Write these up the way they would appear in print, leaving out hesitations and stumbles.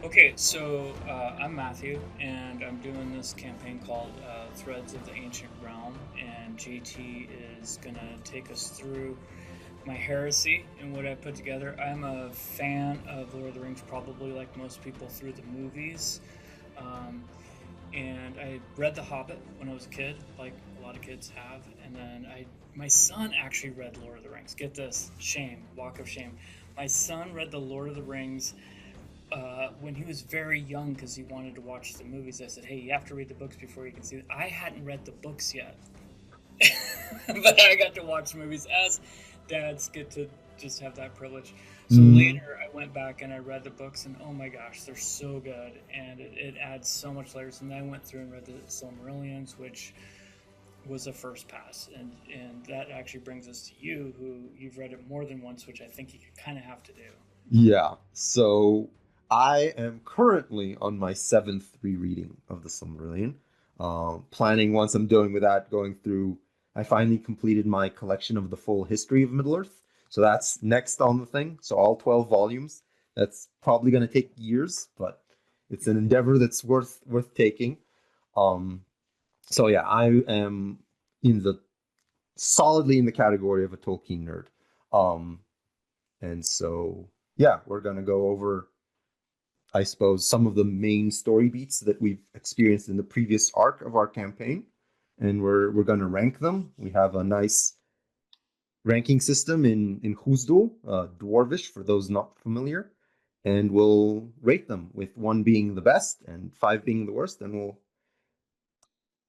Okay, so I'm Matthew, and I'm doing this campaign called Threads of the Ancient Realm, and JT is gonna take us through my heresy and what I put together. I'm a fan of Lord of the Rings, probably like most people through the movies, um, and I read The Hobbit when I was a kid, like a lot of kids have, and then my son actually read Lord of the Rings. Get this, shame, walk of shame. My son read the Lord of the Rings when he was very young because he wanted to watch the movies. I said, "Hey, you have to read the books before you can see it." I hadn't read the books yet, but I got to watch the movies as dads get to just have that privilege. So Mm, later, I went back and I read the books, and oh my gosh, they're so good, and it adds so much layers. And then I went through and read the Silmarillions, which was a first pass, and that actually brings us to you, who you've read it more than once, which I think you kind of have to do. yeah. So I am currently on my seventh rereading of the Silmarillion. Planning once I'm done with that, going through. I finally completed my collection of the full history of Middle Earth. So that's next on the thing. So all 12 volumes. That's probably going to take years, but it's an endeavor that's worth taking. Um, so yeah, I am in the solidly in the category of a Tolkien nerd. Um, And so, yeah, we're going to go over, I suppose, some of the main story beats that we've experienced in the previous arc of our campaign. And we're going to rank them. We have a nice ranking system in Husdul, dwarvish for those not familiar. And we'll rate them with one being the best and five being the worst. And we'll,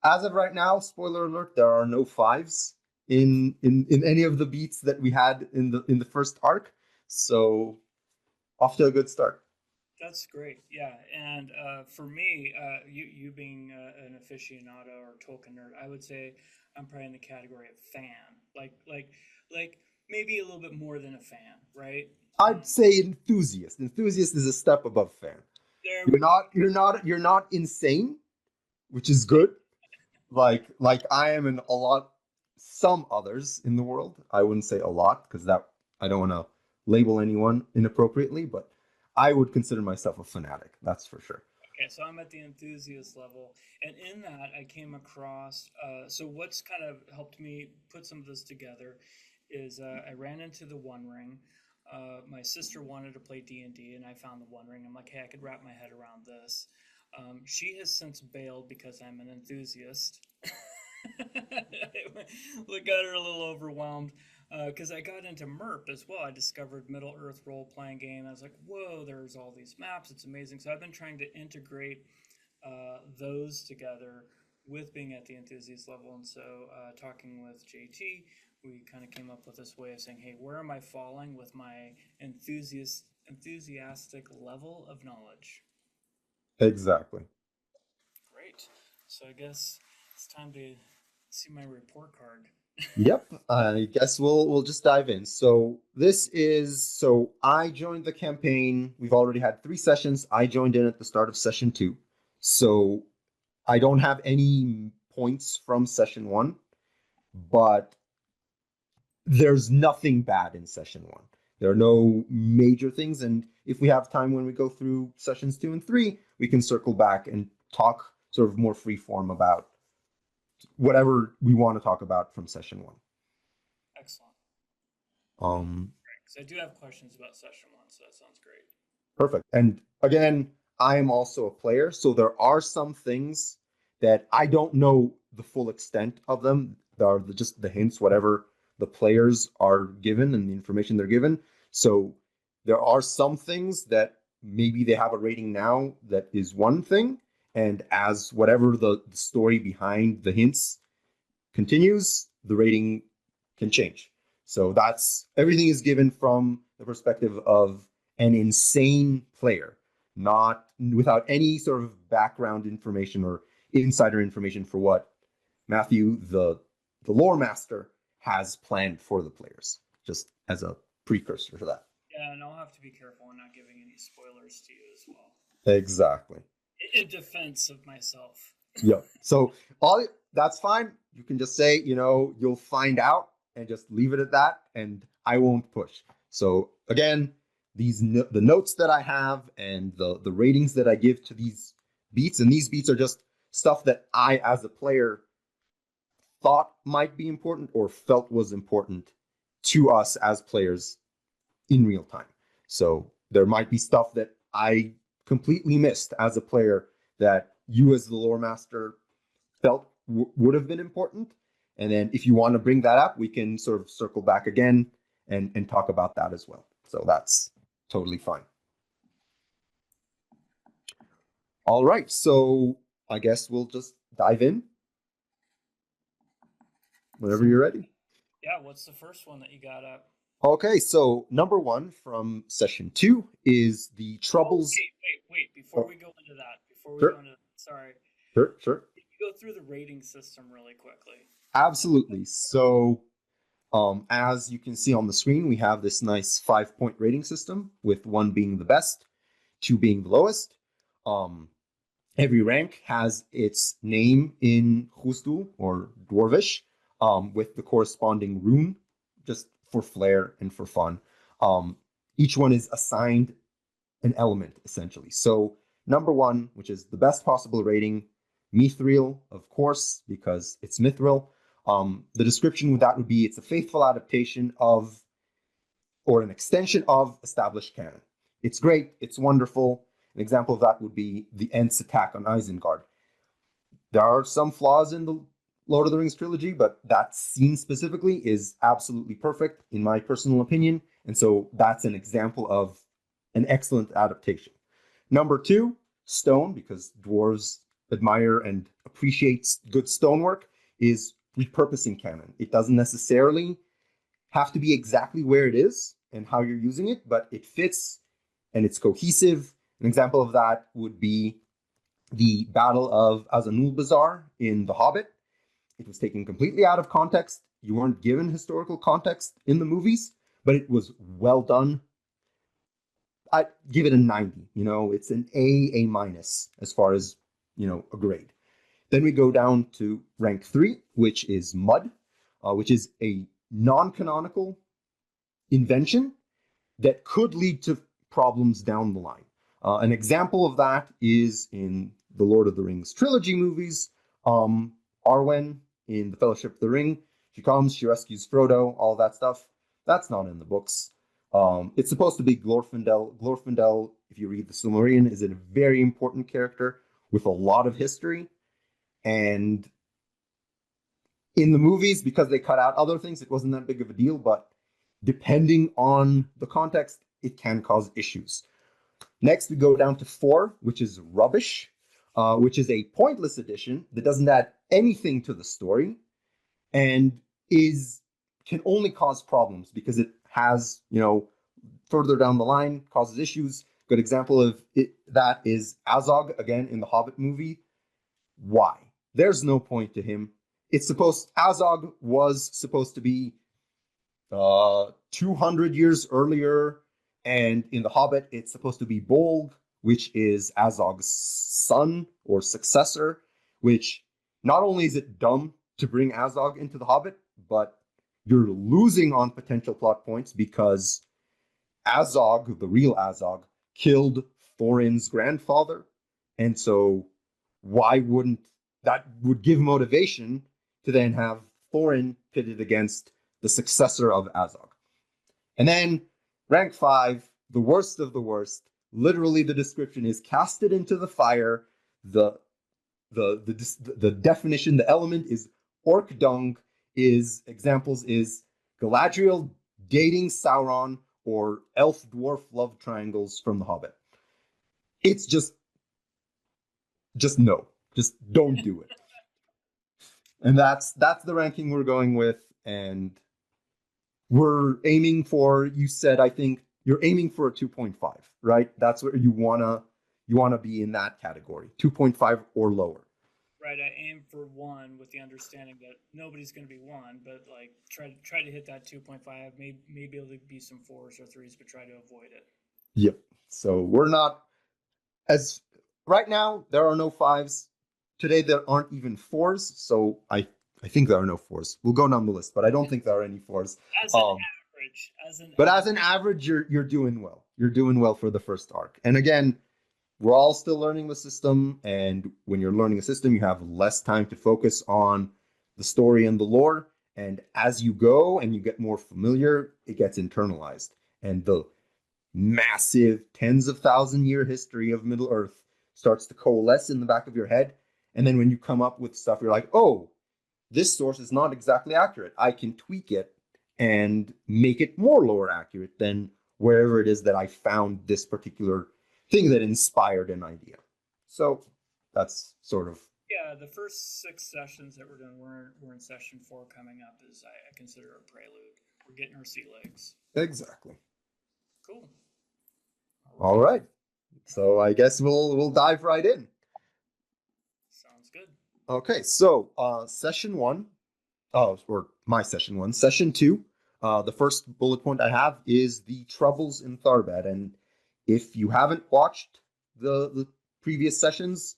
as of right now, spoiler alert, there are no fives in any of the beats that we had in the first arc. So off to a good start. That's great. Yeah, and for me, you being an aficionado or Tolkien nerd, I would say I'm probably in the category of fan. Like maybe a little bit more than a fan, right? I'd say enthusiast. Enthusiast is a step above fan. There You're we go. not you're not insane, which is good. Like I am in a lot some others in the world. I wouldn't say a lot because that I don't want to label anyone inappropriately, but I would consider myself a fanatic. That's for sure. Okay, so I'm at the enthusiast level, and in that I came across. So what's kind of helped me put some of this together is I ran into the One Ring. My sister wanted to play D&D, and I found the One Ring. I'm like, hey, I could wrap my head around this. She has since bailed because I'm an enthusiast. Look, got her a little overwhelmed because I got into MERP as well. I discovered Middle Earth role playing game. I was like, whoa, there's all these maps. It's amazing. So I've been trying to integrate those together with being at the enthusiast level. And so, talking with JT, we kind of came up with this way of saying, hey, where am I falling with my enthusiastic level of knowledge? Exactly. Great. So I guess it's time to see my report card. Yep, I guess we'll just dive in. So I joined the campaign. We've already had three sessions. I joined in at the start of session two. So I don't have any points from session one, but there's nothing bad in session one. There are no major things, and if we have time when we go through sessions two and three, we can circle back and talk sort of more free form about whatever we want to talk about from session one. Excellent. Um, Because I do have questions about session one, so that sounds great. Perfect. And again, I am also a player, so there are some things that I don't know the full extent of them. There are just the hints, whatever the players are given and the information they're given. So there are some things that maybe they have a rating now that is one thing, and as whatever the story behind the hints continues, the rating can change. So that's everything is given from the perspective of an insane player, not without any sort of background information or insider information for what Matthew, the lore master, has planned for the players, just as a precursor to that. Yeah, and I'll have to be careful in not giving any spoilers to you as well. Exactly. In defense of myself. Yep. So all that's fine. You can just say, you'll find out and just leave it at that, and I won't push. So again, the notes that I have and the ratings that I give to these beats, and these beats are just stuff that I, as a player, thought might be important or felt was important to us as players in real time. So there might be stuff that I completely missed as a player that you, as the lore master, felt would have been important. And then if you want to bring that up, we can sort of circle back again and talk about that as well. So that's totally fine. All right, so I guess we'll just dive in whenever you're ready. Yeah, what's the first one that you got up? Okay, so number 1 from session 2 is the troubles. Wait, before we go into that, sorry. Sure. Can you go through the rating system really quickly? Absolutely. So as you can see on the screen, we have this nice 5-point rating system, with 1 being the best, 2 being the lowest. Every rank has its name in Hustul or Dwarvish, with the corresponding rune, just for flair and for fun. Each one is assigned an element, essentially. So number 1, which is the best possible rating, mithril, of course, because it's mithril. The description with that would be, it's a faithful adaptation of, or an extension of, established canon. It's great, it's wonderful. An example of that would be the Ents attack on Isengard. There are some flaws in the Lord of the Rings trilogy, but that scene specifically is absolutely perfect, in my personal opinion. And so that's an example of an excellent adaptation. Number 2, stone, because dwarves admire and appreciate good stonework, is repurposing canon. It doesn't necessarily have to be exactly where it is and how you're using it, but it fits and it's cohesive. An example of that would be the Battle of Azanulbazar in The Hobbit. It was taken completely out of context. You weren't given historical context in the movies, but it was well done. I'd give it a 90. It's an A minus as far as, a grade. Then we go down to rank 3, which is mud, which is a non-canonical invention that could lead to problems down the line. An example of that is in the Lord of the Rings trilogy movies. Arwen in the Fellowship of the Ring, she comes, she rescues Frodo, all that stuff. That's not in the books. It's supposed to be Glorfindel. Glorfindel, if you read the Silmarillion, is a very important character with a lot of history. And in the movies, because they cut out other things, it wasn't that big of a deal. But depending on the context, it can cause issues. Next, we go down to 4, which is rubbish, which is a pointless addition that doesn't add anything to the story and can only cause problems because it has, further down the line, causes issues. Good example of that is Azog, again, in the Hobbit movie. Why? There's no point to him. Azog was supposed to be 200 years earlier, and in The Hobbit, it's supposed to be Bolg, which is Azog's son or successor, which not only is it dumb to bring Azog into The Hobbit, but you're losing on potential plot points because Azog, the real Azog, killed Thorin's grandfather. And so why wouldn't that would give motivation to then have Thorin pitted against the successor of Azog. And then rank 5, the worst of the worst. Literally, the description is casted into the fire. The definition, the element is orc dung. Examples is Galadriel dating Sauron or elf dwarf love triangles from The Hobbit. It's just no. Just don't do it. And that's the ranking we're going with, and we're aiming for, you said, I think you're aiming for a 2.5, right? That's where you wanna be in that category, 2.5 or lower. Right, I aim for 1 with the understanding that nobody's going to be 1, but like try to hit that 2.5. Maybe it'll be some 4s or 3s, but try to avoid it. Yep. So we're not as right now. There are no 5s. Today there aren't even 4s. So I think there are no 4s. We'll go down the list, but I don't think there are any 4s. As an average, as an average, you're doing well. You're doing well for the first arc. And again, we're all still learning the system, and when you're learning a system, you have less time to focus on the story and the lore. And as you go and you get more familiar, it gets internalized. And the massive tens of thousand year history of Middle Earth starts to coalesce in the back of your head. And then when you come up with stuff, you're like, oh, this source is not exactly accurate. I can tweak it and make it more lore accurate than wherever it is that I found this particular thing that inspired an idea. So that's sort of... Yeah, the first 6 sessions that we're doing, we're in session 4 coming up, is I consider a prelude. We're getting our sea legs. Exactly. Cool. All right. So I guess we'll dive right in. Sounds good. Okay, so session 1, or my session 1, session 2. The first bullet point I have is the troubles in Tharbad, and if you haven't watched the previous sessions,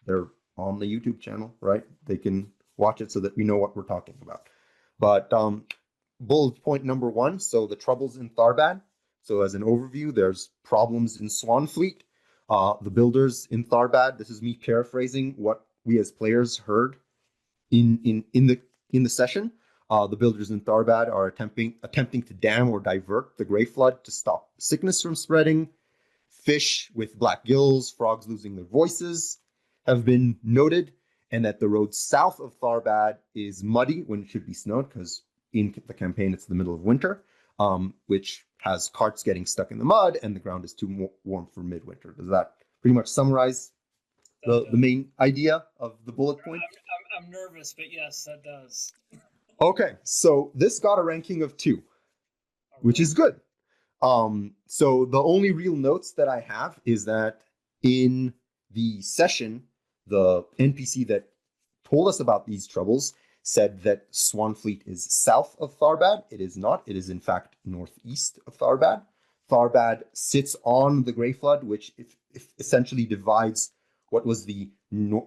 they're on the YouTube channel, right? They can watch it so that we know what we're talking about. But bullet point number 1, so the troubles in Tharbad. So as an overview, there's problems in Swanfleet. The builders in Tharbad, this is me paraphrasing what we as players heard in the session. The builders in Tharbad are attempting to dam or divert the Grey Flood to stop sickness from spreading. Fish with black gills, frogs losing their voices have been noted, and that the road south of Tharbad is muddy when it should be snowed, because in the campaign it's the middle of winter, which has carts getting stuck in the mud, and the ground is too warm for midwinter. Does that pretty much summarize the main idea of the bullet point? I'm nervous, but yes, that does. Okay, so this got a ranking of 2, which is good. So the only real notes that I have is that in the session, the NPC that told us about these troubles said that Swanfleet is south of Tharbad. It is not. It is in fact northeast of Tharbad. Tharbad sits on the Grey Flood, which essentially divides what was the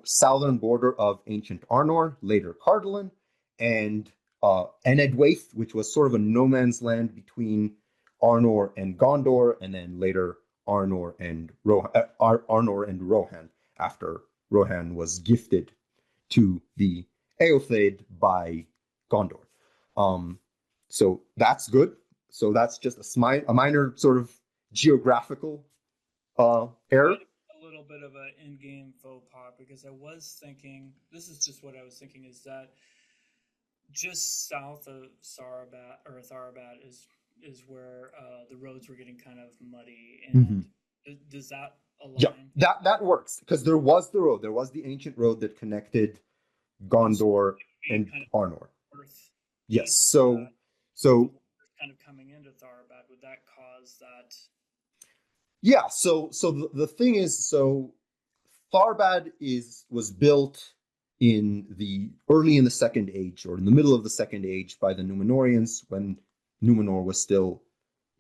southern border of ancient Arnor, later Cardolan, and Enedwaith, which was sort of a no man's land between Arnor and Gondor, and then later Arnor and Rohan, after Rohan was gifted to the Eothade by Gondor. So that's good. So that's just a minor sort of geographical error. A little bit of an in-game faux pas, because I was thinking, this is just what I was thinking, is that just south of Tharbad is where the roads were getting kind of muddy, and does that align? Yeah, that works, because there was the road. There was the ancient road that connected Gondor and kind of Arnor. Yes, so kind of coming into Tharbad, would that cause that? Yeah, so the thing is, so Tharbad was built early in the Second Age, or in the middle of the Second Age, by the Númenóreans, when Númenor was still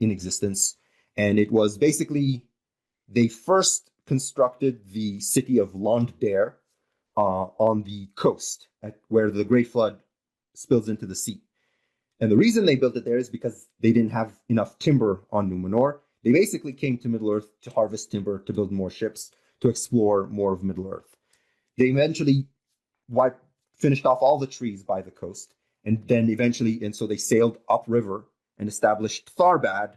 in existence. And it was basically, they first constructed the city of Londare on the coast, where the Grey Flood spills into the sea. And the reason they built it there is because they didn't have enough timber on Númenor. They basically came to Middle-earth to harvest timber, to build more ships, to explore more of Middle-earth. They eventually finished off all the trees by the coast, and so they sailed upriver and established Tharbad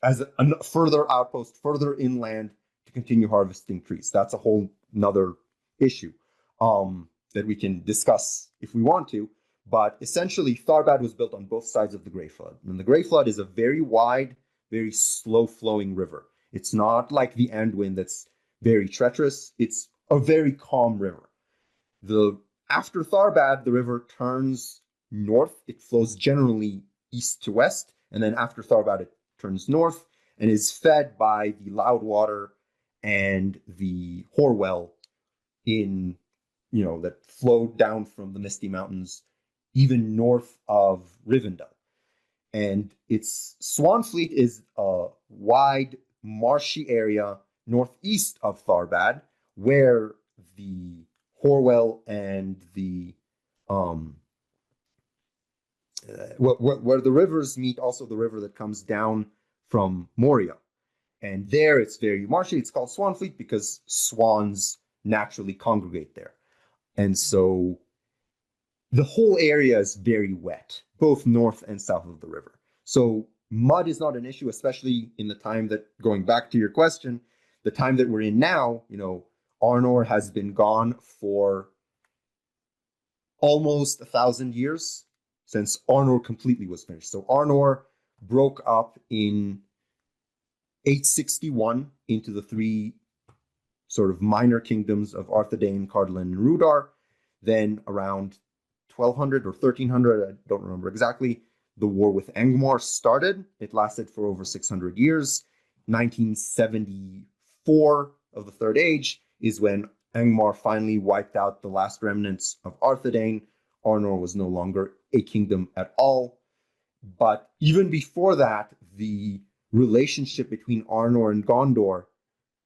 as a further outpost, further inland, to continue harvesting trees. That's a whole nother issue that we can discuss if we want to. But essentially, Tharbad was built on both sides of the Grey Flood. And the Grey Flood is a very wide, very slow-flowing river. It's not like the Anduin that's very treacherous. It's a very calm river. After Tharbad, the river turns north. It flows generally east to west. And then after Tharbad, it turns north and is fed by the Loudwater and the Horwell that flowed down from the Misty Mountains even north of Rivendell. And Swanfleet is a wide, marshy area northeast of Tharbad, where the Horwell and where the rivers meet, also the river that comes down from Moria. And there it's very marshy. It's called Swanfleet because swans naturally congregate there. And so the whole area is very wet, both north and south of the river. So mud is not an issue, especially in the time that, going back to your question, the time that we're in now, Arnor has been gone for almost 1,000 years since Arnor completely was finished. So Arnor broke up in 861 into the three sort of minor kingdoms of Arthedain, Cardolan, and Rudar. Then around 1200 or 1300, I don't remember exactly, the war with Angmar started. It lasted for over 600 years. 1974 of the Third Age is when Angmar finally wiped out the last remnants of Arthedain. Arnor was no longer a kingdom at all. But even before that, the relationship between Arnor and Gondor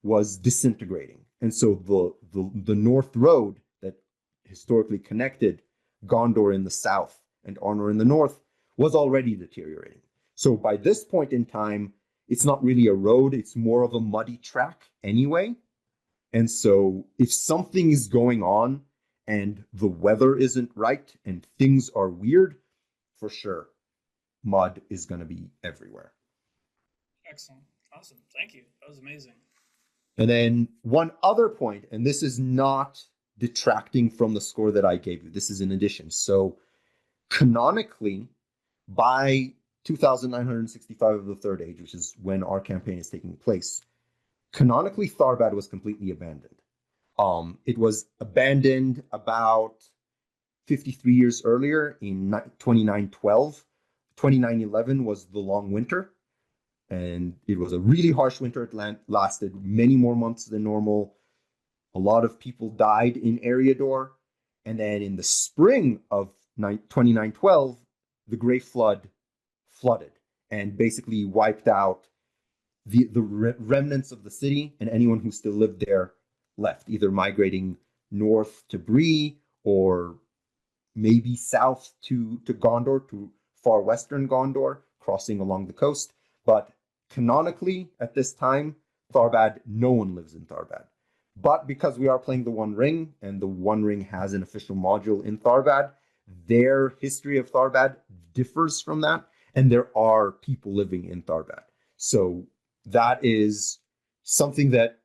was disintegrating. And so the North Road that historically connected Gondor in the south and Arnor in the north was already deteriorating. So by this point in time, it's not really a road, it's more of a muddy track anyway. And so if something is going on and the weather isn't right and things are weird, for sure, mud is going to be everywhere. Excellent. Awesome. Thank you. That was amazing. And then one other point, and this is not detracting from the score that I gave you. This is in addition. So canonically, by 2965 of the Third Age, which is when our campaign is taking place, canonically Tharbad was completely abandoned. It was abandoned about 53 years earlier in 2912. 2911 was the long winter, and it was a really harsh winter. It lasted many more months than normal. A lot of people died in Eriador. And then in the spring of 2912, the Great Flood flooded and basically wiped out the remnants of the city, and anyone who still lived there left, either migrating north to Bree or maybe south to Gondor, to far western Gondor, crossing along the coast. But canonically, at this time, Tharbad, no one lives in Tharbad. But because we are playing the One Ring, and the One Ring has an official module in Tharbad, their history of Tharbad differs from that, and there are people living in Tharbad. So that is something that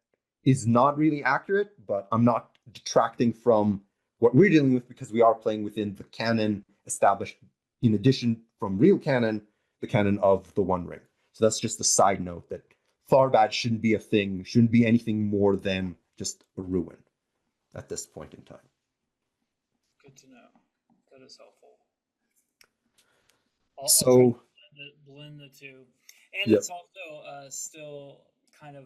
is not really accurate, but I'm not detracting from what we're dealing with because we are playing within the canon established, in addition from real canon, the canon of the One Ring. So that's just a side note that Tharbad shouldn't be a thing, shouldn't be anything more than just a ruin at this point in time. Good to know. That is helpful. So blend the two, and yep. It's also still kind of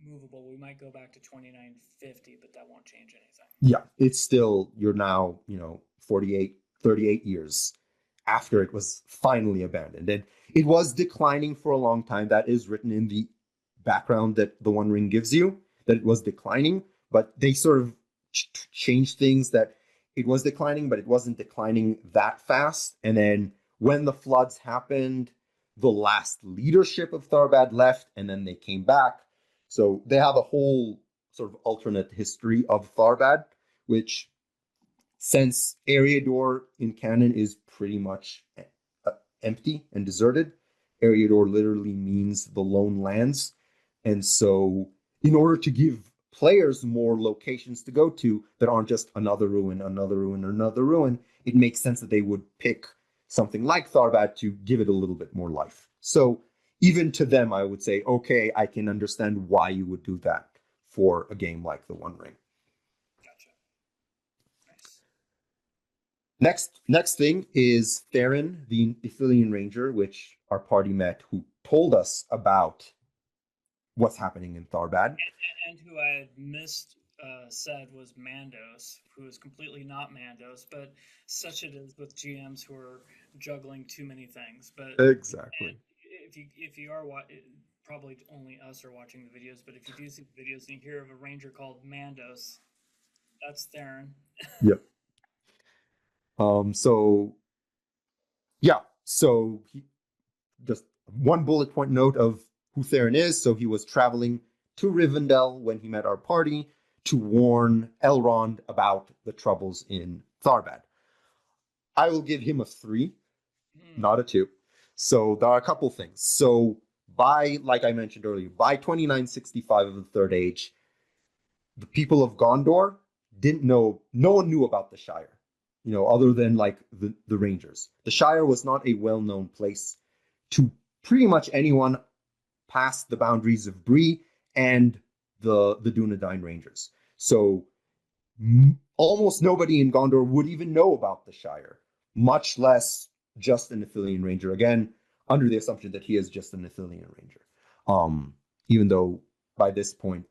movable. We might go back to 2950, but that won't change anything. Yeah, it's still, you're now 38 years after it was finally abandoned, and it was declining for a long time. That is written in the background that the One Ring gives you, that it was declining, but they sort of changed things that it was declining, but it wasn't declining that fast. And then when the floods happened, the last leadership of Tharbad left, and then they came back. So they have a whole sort of alternate history of Tharbad, which, since Eriador in canon is pretty much empty and deserted, Eriador literally means the lone lands. And so in order to give players more locations to go to that aren't just another ruin, another ruin, another ruin, it makes sense that they would pick something like Tharbad to give it a little bit more life. So even to them, I would say, okay, I can understand why you would do that for a game like the One Ring. Gotcha. Nice. Next thing is Theron, the Ithilien Ranger, which our party met, who told us about what's happening in Tharbad. And who I had said was Mandos, who is completely not Mandos, but such it is with GMs who are juggling too many things. But exactly, if you are probably only us are watching the videos, but if you do see the videos and you hear of a ranger called Mandos, that's Theron. Yep. So he just one bullet point note of who Theron is. So he was traveling to Rivendell when he met our party to warn Elrond about the troubles in Tharbad. I will give him a 3, not a 2. So there are a couple things. So by, like I mentioned earlier, by 2965 of the Third Age, the people of Gondor didn't know, no one knew about the Shire, other than like the Rangers. The Shire was not a well-known place to pretty much anyone past the boundaries of Bree and the Dunedain Rangers. So almost nobody in Gondor would even know about the Shire, much less just an Ithilien Ranger. Again, under the assumption that he is just an Ithilien Ranger. Even though by this point,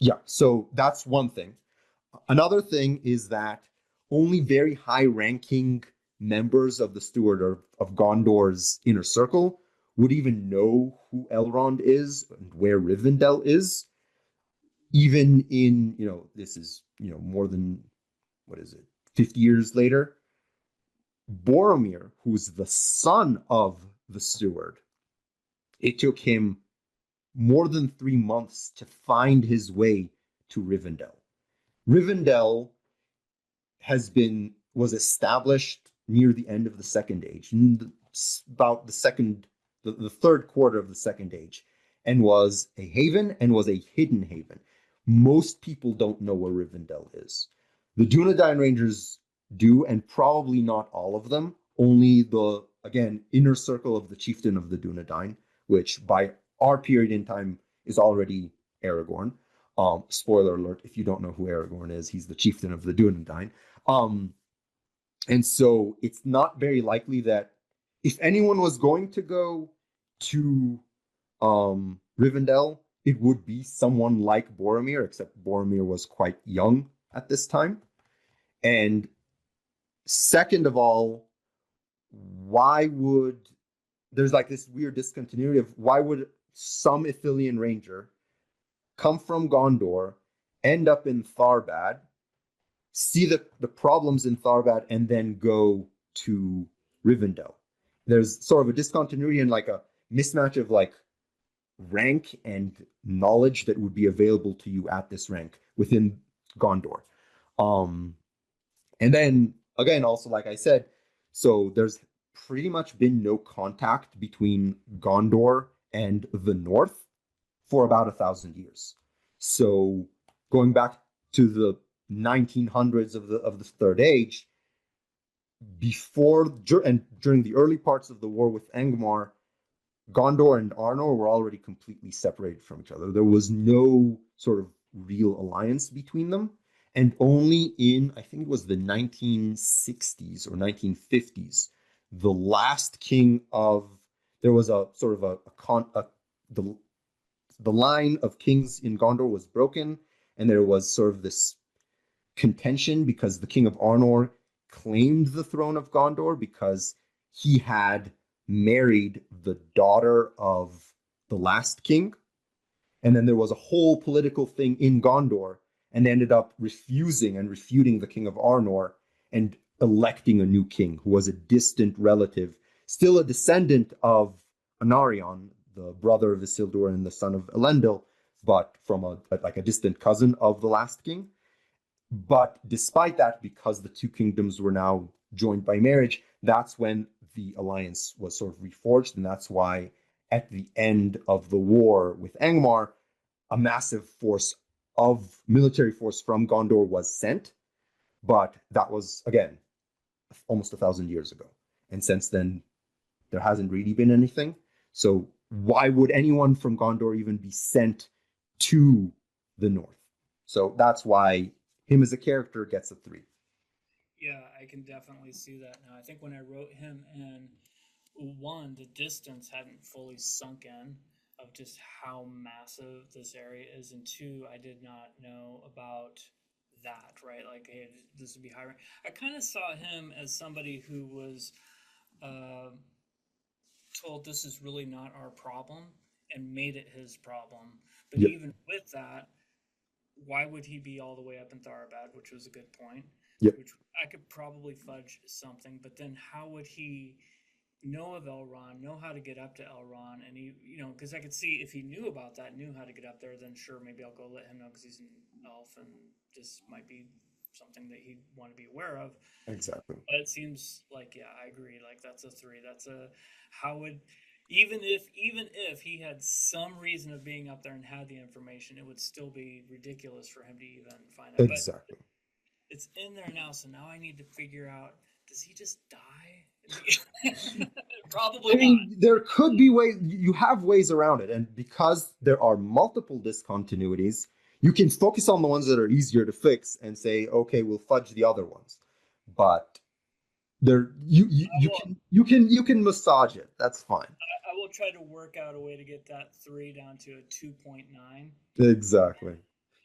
yeah, so that's one thing. Another thing is that only very high-ranking members of the Steward of Gondor's inner circle would even know who Elrond is and where Rivendell is. Even in, this is, more than, 50 years later, Boromir, who's the son of the Steward, it took him more than 3 months to find his way to Rivendell. Rivendell was established near the end of the Second Age, about the third quarter of the Second Age, and was a haven and was a hidden haven. Most people don't know where Rivendell is. The Dunedain Rangers do, and probably not all of them. Only the, again, inner circle of the chieftain of the Dunedain, which by our period in time is already Aragorn. Spoiler alert, if you don't know who Aragorn is, he's the chieftain of the Dunedain. And so it's not very likely that if anyone was going to go to Rivendell, it would be someone like Boromir, except Boromir was quite young at this time. And second of all, there's like this weird discontinuity of why would some Ithilien Ranger come from Gondor, end up in Tharbad, see the problems in Tharbad, and then go to Rivendell? There's sort of a discontinuity and like a mismatch of like rank and knowledge that would be available to you at this rank within Gondor. And then again, also like I said, so there's pretty much been no contact between Gondor and the North for about 1,000 years. So going back to the 1900s of the Third Age, during the early parts of the war with Angmar, Gondor and Arnor were already completely separated from each other. There was no sort of real alliance between them. And only in, I think it was the 1960s or 1950s, the last king there was a sort of the line of kings in Gondor was broken, and there was sort of this contention because the king of Arnor claimed the throne of Gondor because he had married the daughter of the last king. And then there was a whole political thing in Gondor, and they ended up refusing and refuting the king of Arnor and electing a new king who was a distant relative, still a descendant of Anarion, the brother of Isildur and the son of Elendil, but from a distant cousin of the last king. But despite that, because the two kingdoms were now joined by marriage, that's when the alliance was sort of reforged, and that's why at the end of the war with Angmar, a massive military force from Gondor was sent, but that was, again, almost 1,000 years ago. And since then, there hasn't really been anything. So why would anyone from Gondor even be sent to the north? So that's why him as a character gets a 3. Yeah, I can definitely see that now. I think when I wrote him in one, the distance hadn't fully sunk in of just how massive this area is, and two, I did not know about that, right? Like, hey, this would be high. I kind of saw him as somebody who was uh, told this is really not our problem and made it his problem. But Yep. even with that, why would he be all the way up in Tharbad, which was a good point, Yep. which I could probably fudge something, but then how would he know of Elrond, know how to get up to Elrond, and he, because I could see if he knew about that, knew how to get up there, then sure, maybe I'll go let him know because he's an elf and this might be something that he'd want to be aware of. Exactly. But it seems like, yeah, I agree. Like that's a three. That's a how would even if he had some reason of being up there and had the information, it would still be ridiculous for him to even find it. But Exactly. it's in there now, so now I need to figure out, does he just die? Probably I not. mean, there could be ways, you have ways around it. And because there are multiple discontinuities, you can focus on the ones that are easier to fix and say, okay, we'll fudge the other ones. But there you can massage it. That's fine. I will try to work out a way to get that three down to a 2.9. Exactly.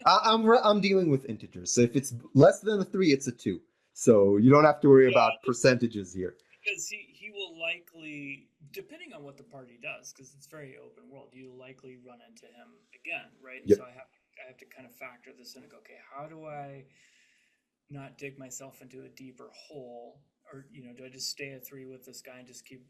I'm dealing with integers. So if it's less than a 3, it's a 2. So you don't have to worry about Yeah, percentages here. because he will likely, depending on what the party does, because it's very open world, you likely run into him again, right? And Yep. so I have to kind of factor this in and go, okay, how do I not dig myself into a deeper hole? Or, do I just stay at three with this guy and just keep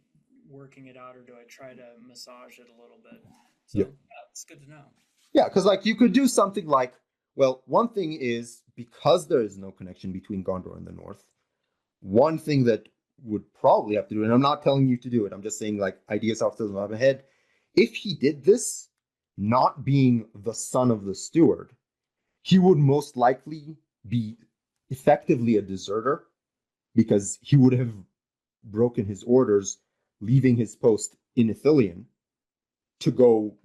working it out, or do I try to massage it a little bit? So Yep. yeah, it's good to know. Yeah, because like you could do something like, well, one thing is because there is no connection between Gondor and the North, one thing that would probably have to do, and I'm not telling you to do it, I'm just saying like ideas off the top of my head. If he did this, not being the son of the steward, he would most likely be effectively a deserter because he would have broken his orders, leaving his post in Ithilien to go,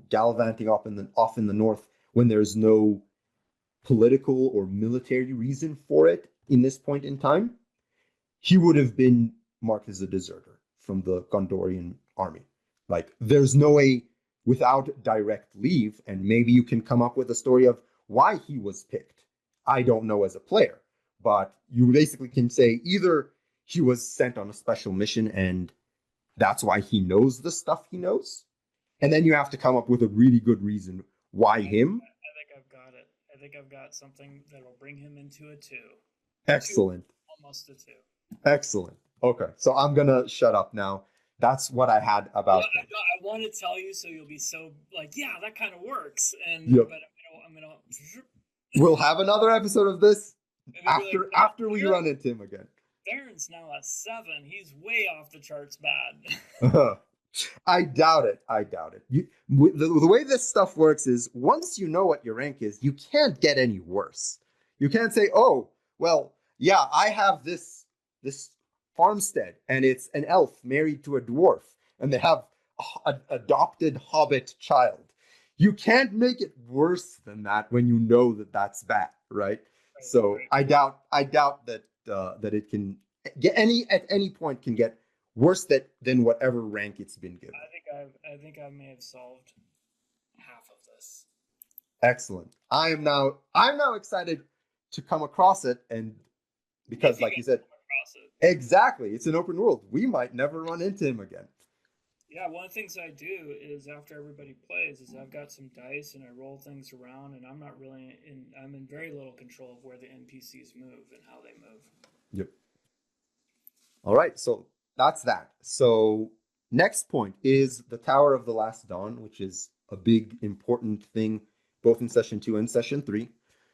gallivanting off in the north when there's no political or military reason for it in this point in time. He would have been marked as a deserter from the Gondorian army. Like, there's no way without direct leave, and maybe you can come up with a story of why he was picked. I don't know as a player, but you basically can say either he was sent on a special mission and that's why he knows the stuff he knows, and then you have to come up with a really good reason why him. I think I've got it. I think I've got something that'll bring him into a two. Two, Excellent. almost a two. Excellent. Okay, so I'm gonna shut up now. That's what I had Well, about him. I want to tell you so you'll be so like, yeah, that kind of works. Yep. But I'm gonna We'll have another episode of this after like, after we run into him again. Baron's now at 7. He's way off the charts bad. I doubt it. I doubt it. The way this stuff works is once you know what your rank is, you can't get any worse. You can't say, "Oh, well, yeah, I have this farmstead, and it's an elf married to a dwarf, and they have an adopted hobbit child." You can't make it worse than that when you know that that's bad, right? So right. I doubt that that it can get at any point can get worse than whatever rank it's been given. I think I may have solved half of this. Excellent. I'm now excited to come across it, and because like you said, exactly, it's an open world. We might never run into him again. Yeah, one of the things I do is after everybody plays is I've got some dice and I roll things around, and I'm in very little control of where the NPCs move and how they move. Yep. All right, so that's that. So next point is the Tower of the Last Dawn, which is a big important thing both in session 2 and session 3.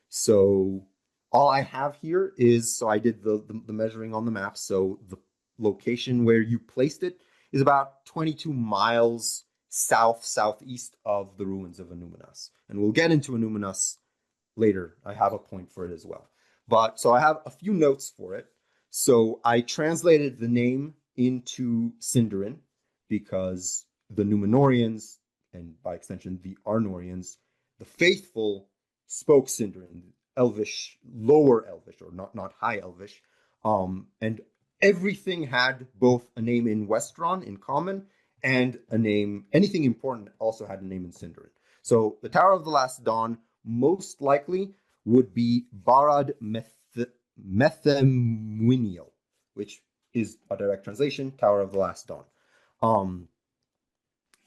So all I have here is, so I did the measuring on the map. So the location where you placed it is about 22 miles southeast of the ruins of Annuminas. And we'll get into Annuminas later. I have a point for it as well. But so I have a few notes for it. So I translated the name into Sindarin because the Numenorians, and by extension the Arnorians, the faithful, spoke Sindarin, Elvish, lower Elvish, or not high Elvish, and everything had both a name in Westron in common and a name. Anything important also had a name in Sindarin. So the Tower of the Last Dawn most likely would be Barad Methemwiniel, which is a direct translation, Tower of the Last Dawn.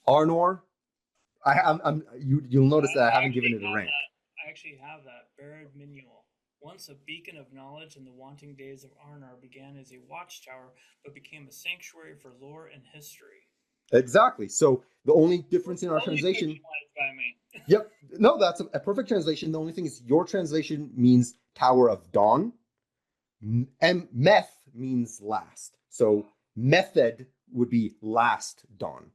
Arnor, you'll notice that I haven't given it a rank. I actually have that. Barad Minuel. Once a beacon of knowledge in the wanting days of Arnor, began as a watchtower, but became a sanctuary for lore and history. Exactly. So the only difference in our Totally translation. fictionalized by me. Yep. No, that's a perfect translation. The only thing is your translation means Tower of Dawn. And meth means last. So method would be last dawn.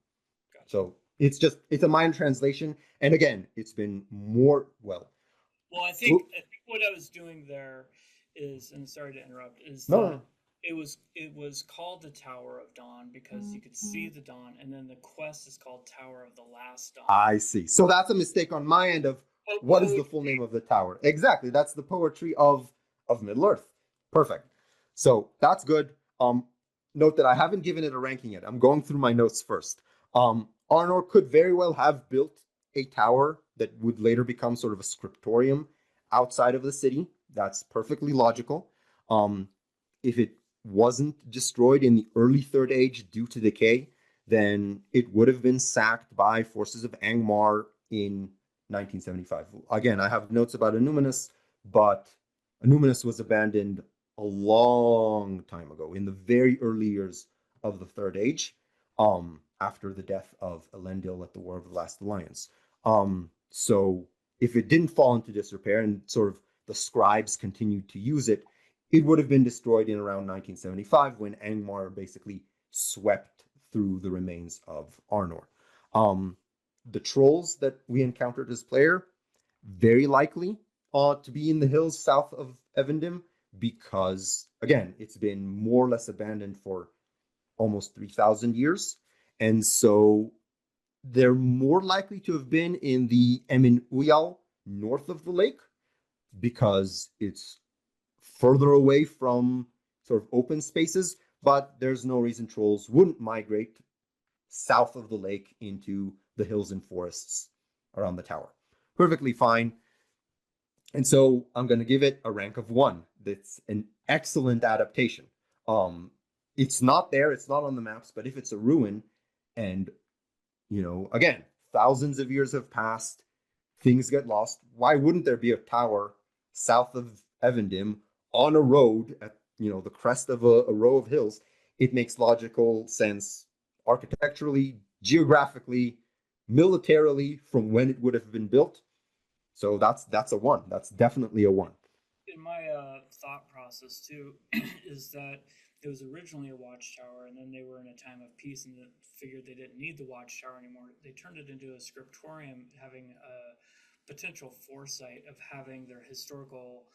Gotcha. So it's a minor translation. And again, it's been more Well, I think what I was doing there is, and sorry to interrupt, is no, that no. it was called the Tower of Dawn because you could see the dawn, and then the quest is called Tower of the Last Dawn. I see. So that's a mistake on my end of what is the full name of the tower. Exactly. That's the poetry of Middle Earth. Perfect. So that's good. Note that I haven't given it a ranking yet. I'm going through my notes first. Arnor could very well have built a tower that would later become sort of a scriptorium outside of the city. That's perfectly logical. If it wasn't destroyed in the early Third Age due to decay, then it would have been sacked by forces of Angmar in 1975. Again, I have notes about Annuminus, but Annuminus was abandoned a long time ago, in the very early years of the Third Age, after the death of Elendil at the War of the Last Alliance. So if it didn't fall into disrepair and sort of the scribes continued to use it, it would have been destroyed in around 1975 when Angmar basically swept through the remains of Arnor. The trolls that we encountered as player, very likely to be in the hills south of Evendim, because, again, it's been more or less abandoned for almost 3,000 years. And so they're more likely to have been in the Emin Uyal north of the lake, because it's further away from sort of open spaces, but there's no reason trolls wouldn't migrate south of the lake into the hills and forests around the tower. Perfectly fine. And so I'm going to give it a rank of 1. That's an excellent adaptation. It's not there, it's not on the maps, but if it's a ruin, and, again, thousands of years have passed, things get lost, why wouldn't there be a tower south of Evendim on a road at, the crest of a row of hills? It makes logical sense architecturally, geographically, militarily, from when it would have been built. So that's a 1. That's definitely a 1. In my thought process too, is that it was originally a watchtower, and then they were in a time of peace, and figured they didn't need the watchtower anymore. They turned it into a scriptorium, having a potential foresight of having their historical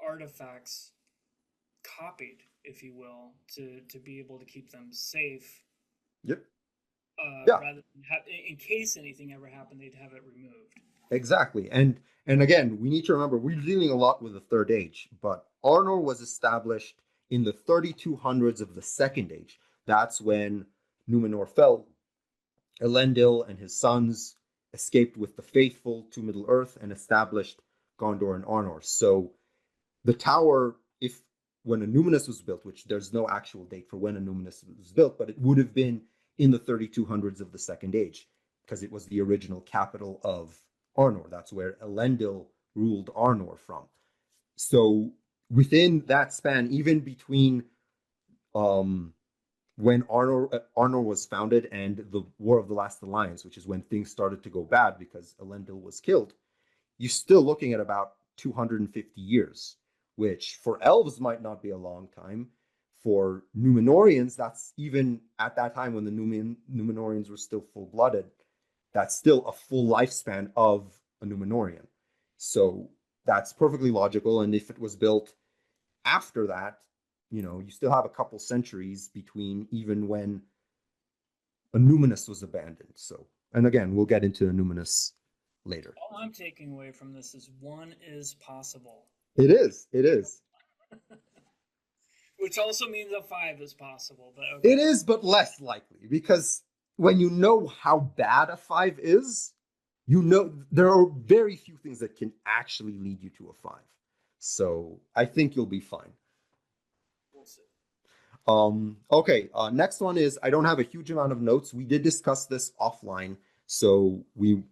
artifacts copied, if you will, to be able to keep them safe. Yep. Yeah. Rather than in case anything ever happened, they'd have it removed. Exactly. And again, we need to remember we're dealing a lot with the Third Age, but Arnor was established in the 3200s of the Second Age. That's when Numenor fell. Elendil and his sons escaped with the faithful to Middle Earth and established Gondor and Arnor. So the tower, if when Annuminus was built, which there's no actual date for when Annuminus was built, but it would have been in the 3200s of the Second Age, because it was the original capital of Arnor. That's where Elendil ruled Arnor from. So within that span, even between when Arnor was founded and the War of the Last Alliance, which is when things started to go bad because Elendil was killed, you're still looking at about 250 years, which for elves might not be a long time. For Numenorians, that's even at that time when the Numenorians were still full-blooded, that's still a full lifespan of a Numenorian. So that's perfectly logical. And if it was built after that, you still have a couple centuries between even when Annuminus was abandoned. So, and again, we'll get into Annuminus later. All I'm taking away from this is 1 is possible. It is. Which also means a 5 is possible. But okay. It is, but less likely, because when you know how bad a 5 is, there are very few things that can actually lead you to a 5. So I think you'll be fine. We'll see. Okay, next one is, I don't have a huge amount of notes. We did discuss this offline, so we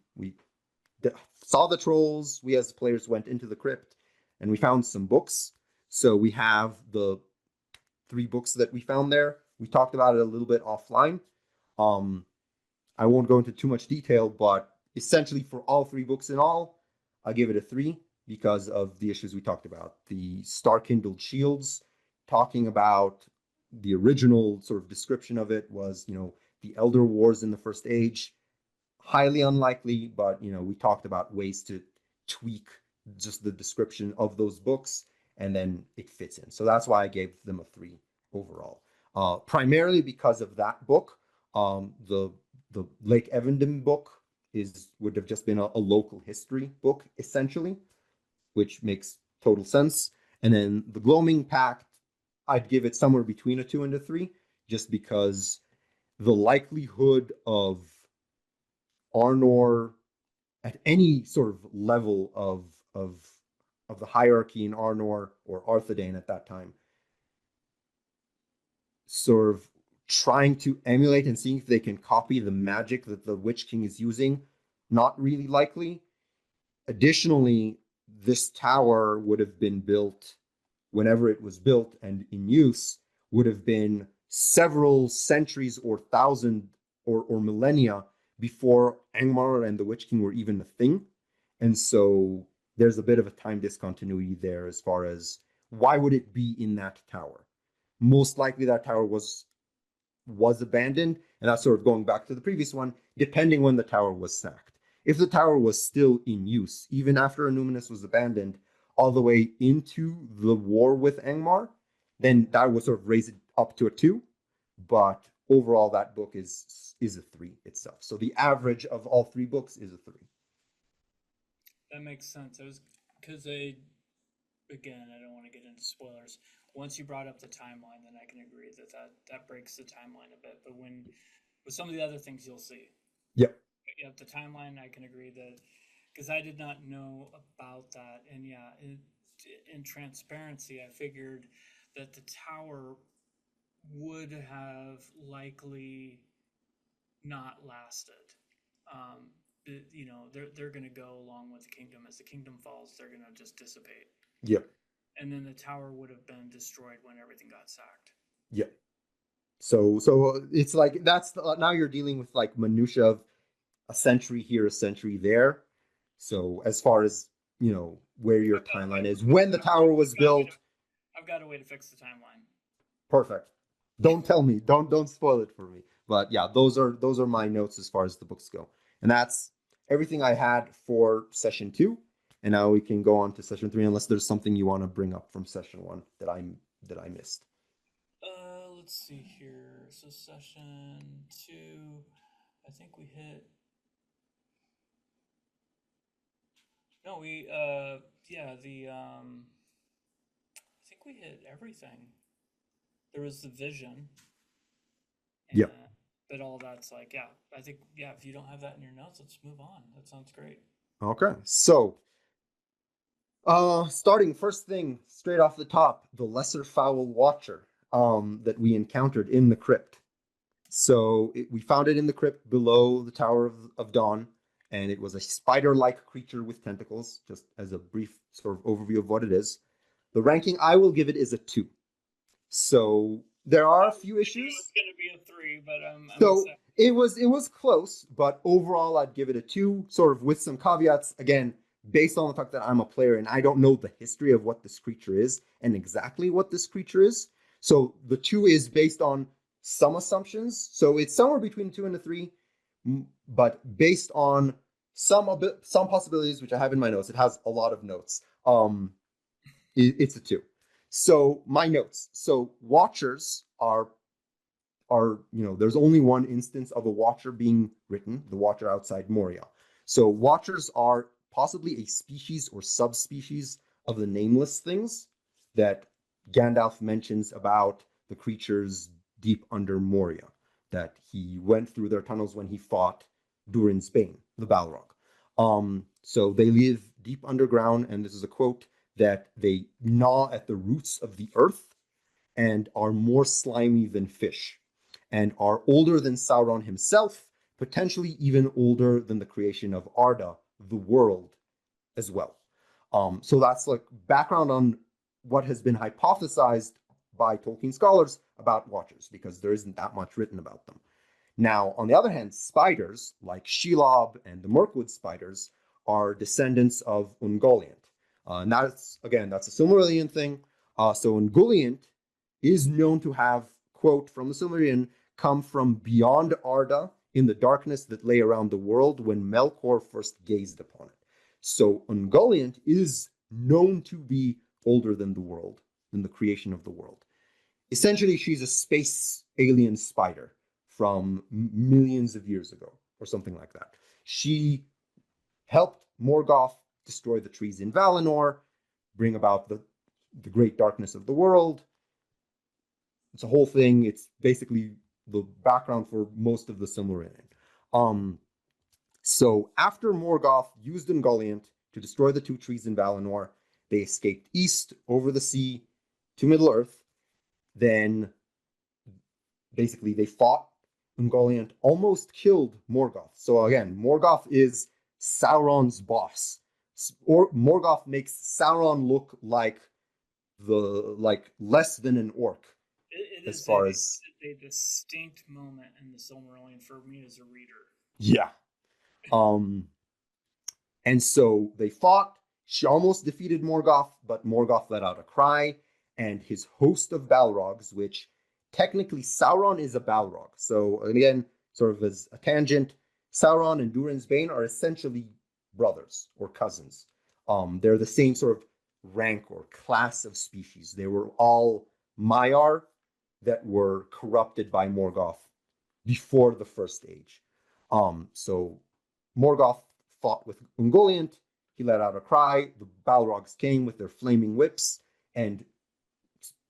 saw the trolls. We as players went into the crypt, and we found some books. So we have the 3 books that we found there. We talked about it a little bit offline. I won't go into too much detail, but essentially for all 3 books in all, I give it a 3 because of the issues we talked about. The star-kindled shields, talking about the original sort of description of it was, the Elder Wars in the First Age. Highly unlikely, but, we talked about ways to tweak just the description of those books, and then it fits in. So that's why I gave them a 3 overall. Primarily because of that book. The Lake Evandem book would have just been a local history book, essentially, which makes total sense. And then the Gloaming Pact, I'd give it somewhere between a 2 and a 3, just because the likelihood of Arnor at any sort of level of the hierarchy in Arnor or Arthedain at that time, sort of trying to emulate and seeing if they can copy the magic that the Witch King is using, not really likely. Additionally, this tower would have been built, whenever it was built and in use, would have been several centuries or thousand or millennia before Angmar and the Witch King were even a thing. And so there's a bit of a time discontinuity there as far as why would it be in that tower? Most likely that tower was abandoned, and that's sort of going back to the previous one, depending when the tower was sacked. If the tower was still in use, even after Numinous was abandoned, all the way into the war with Angmar, then that would sort of raise it up to a 2. But overall, that book is a 3 itself. So the average of all 3 books is a 3. That makes sense. Because again, I don't want to get into spoilers. Once you brought up the timeline, then I can agree that breaks the timeline a bit. But with some of the other things you'll see. Yep. The timeline, I can agree that, because I did not know about that. And yeah, in transparency, I figured that the tower would have likely not lasted. They're going to go along with the kingdom. As the kingdom falls, they're going to just dissipate. Yep. And then the tower would have been destroyed when everything got sacked. Yep. So it's like now you're dealing with like minutia of a century here, a century there. So as far as where your timeline is, when the tower was built, I've got a way to fix the timeline. Perfect. Don't tell me. Don't spoil it for me. But yeah, those are my notes as far as the books go, and that's everything I had for session 2. And now we can go on to session 3, unless there's something you want to bring up from session 1 that I missed. Let's see here. So session 2, I think we hit. No, I think we hit everything. There was the vision. Yeah. But all that's like, yeah, I think, yeah, if you don't have that in your notes, let's move on. That sounds great. Okay. So, starting first thing straight off the top, the Lesser Foul Watcher that we encountered in the crypt. So we found it in the crypt below the Tower of Dawn, and it was a spider-like creature with tentacles, just as a brief sort of overview of what it is. The ranking I will give it is a 2. So there are a few issues. It's going to be a 3, but so it was close, but overall I'd give it a 2, sort of with some caveats. Again, based on the fact that I'm a player and I don't know the history of what this creature is and exactly what this creature is. So the 2 is based on some assumptions. So it's somewhere between 2 and a 3, but based on some possibilities, which I have in my notes. It has a lot of notes. It's a 2. So my notes. So Watchers are there's only one instance of a Watcher being written, the Watcher outside Moria. So Watchers are possibly a species or subspecies of the nameless things that Gandalf mentions about the creatures deep under Moria, that he went through their tunnels when he fought Durin's Bane, the Balrog. So they live deep underground, and this is a quote, that they gnaw at the roots of the earth and are more slimy than fish, and are older than Sauron himself, potentially even older than the creation of Arda, the world as well. So that's like background on what has been hypothesized by Tolkien scholars about Watchers, because there isn't that much written about them. Now, on the other hand, spiders, like Shelob and the Mirkwood spiders, are descendants of Ungoliant. And that's, again, that's a Silmarillion thing. So Ungoliant is known to have, quote, from the Silmarillion, come from beyond Arda in the darkness that lay around the world when Melkor first gazed upon it. So Ungoliant is known to be older than the world, than the creation of the world. Essentially, she's a space alien spider from millions of years ago, or something like that. She helped Morgoth destroy the trees in Valinor, bring about the great darkness of the world. It's a whole thing. It's basically the background for most of the Silmarillion. So after Morgoth used Ungoliant to destroy the two trees in Valinor, they escaped east over the sea to Middle-earth. Then basically they fought Ungoliant, almost killed Morgoth. So again, Morgoth is Sauron's boss. Or Morgoth makes Sauron look like less than an orc. It as is far a, as a distinct moment in the Silmarillion for me as a reader. yeah. And so they fought. She almost defeated Morgoth, but Morgoth let out a cry, and his host of Balrogs, which technically Sauron is a Balrog. So again, sort of as a tangent, Sauron and Durin's Bane are essentially brothers or cousins. They're the same sort of rank or class of species. They were all Maiar that were corrupted by Morgoth before the First Age. So Morgoth fought with Ungoliant. He let out a cry. The Balrogs came with their flaming whips and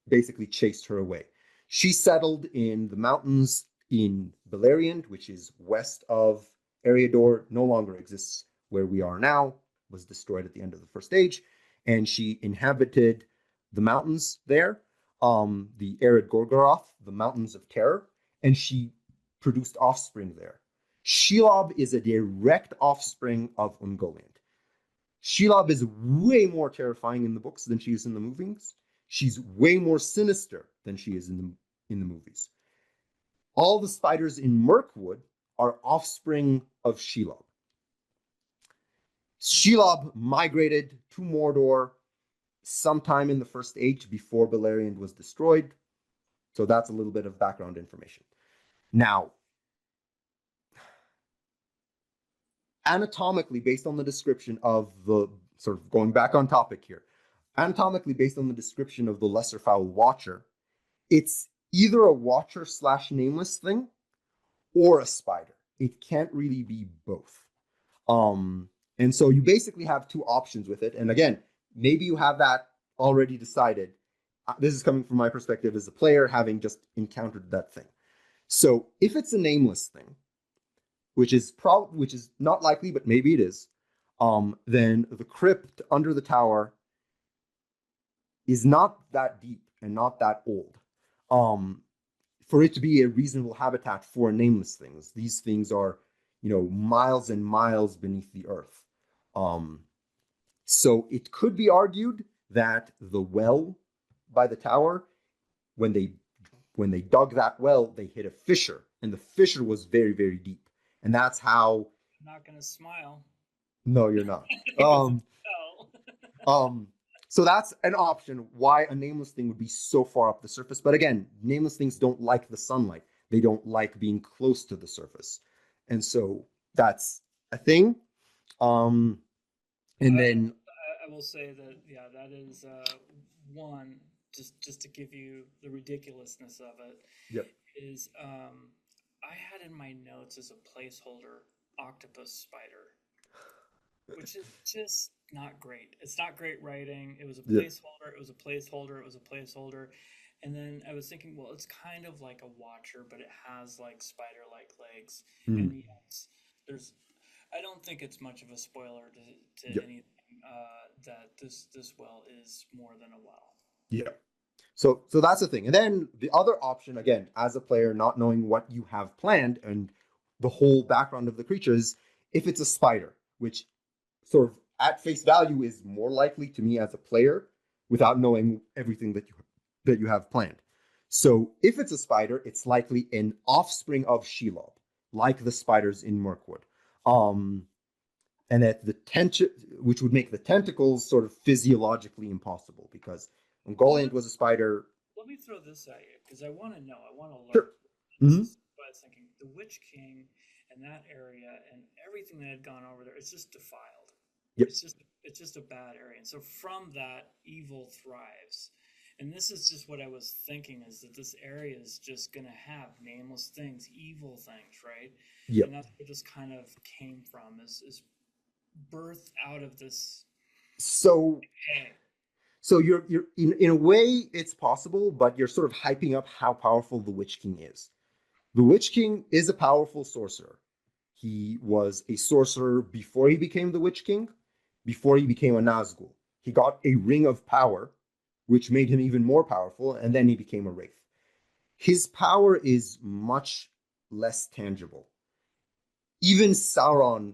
basically chased her away. She settled in the mountains in Beleriand, which is west of Eriador, no longer exists where we are now, was destroyed at the end of the First Age, and she inhabited the mountains there, the Ered Gorgoroth, the Mountains of Terror, and she produced offspring there. Shelob is a direct offspring of Ungoliant. Shelob is way more terrifying in the books than she is in the movies. She's way more sinister than she is in the movies. All the spiders in Mirkwood are offspring of Shelob. Shelob migrated to Mordor sometime in the First Age before Beleriand was destroyed. So that's a little bit of background information. Now, anatomically, based on the description of the, sort of going back on topic here, anatomically based on the description of the lesser fowl Watcher, it's either a Watcher / nameless thing or a spider. It can't really be both. And so you basically have two options with it. And again, maybe you have that already decided. This is coming from my perspective as a player, having just encountered that thing. So if it's a nameless thing, which is not likely, but maybe it is, then the crypt under the tower is not that deep and not that old. For it to be a reasonable habitat for nameless things. These things are, miles and miles beneath the earth. So it could be argued that the well by the tower, when they dug that well, they hit a fissure, and the fissure was very, very deep. And that's how... I'm not going to smile. No, you're not. So that's an option why a nameless thing would be so far up the surface. But again, nameless things don't like the sunlight. They don't like being close to the surface. And so that's a thing. And then... I will say that, yeah, that is one, just to give you the ridiculousness of it, Yep. is I had in my notes as a placeholder octopus spider, which is just not great. It's not great writing. It was a placeholder. It was a placeholder. It was a placeholder. And then I was thinking, well, it's kind of like a Watcher, but it has like spider-like legs. And yes, I don't think it's much of a spoiler to anything that this well is more than a well. Yeah. So that's the thing. And then the other option, again, as a player, not knowing what you have planned and the whole background of the creature, is if it's a spider, which sort of at face value is more likely to me as a player without knowing everything that you have planned. So if it's a spider, it's likely an offspring of Shelob, like the spiders in Mirkwood. And that which would make the tentacles sort of physiologically impossible, because Ungoliant was a spider. Let me throw this at you, because I want to know, I want to learn. Sure. This Mm-hmm. is what I was thinking. The Witch King and that area and everything that had gone over there, it's just defiled. Yep. It's just a bad area. And so from that, evil thrives. And this is just what I was thinking, is that this area is just going to have nameless things, evil things, right? Yep. And that's where this kind of came from, is birthed out of this. So you're in a way it's possible, but you're sort of hyping up how powerful the Witch King is. The Witch King is a powerful sorcerer. He was a sorcerer before he became the Witch King, before he became a Nazgul. He got a ring of power, which made him even more powerful, and then he became a Wraith. His power is much less tangible. Even Sauron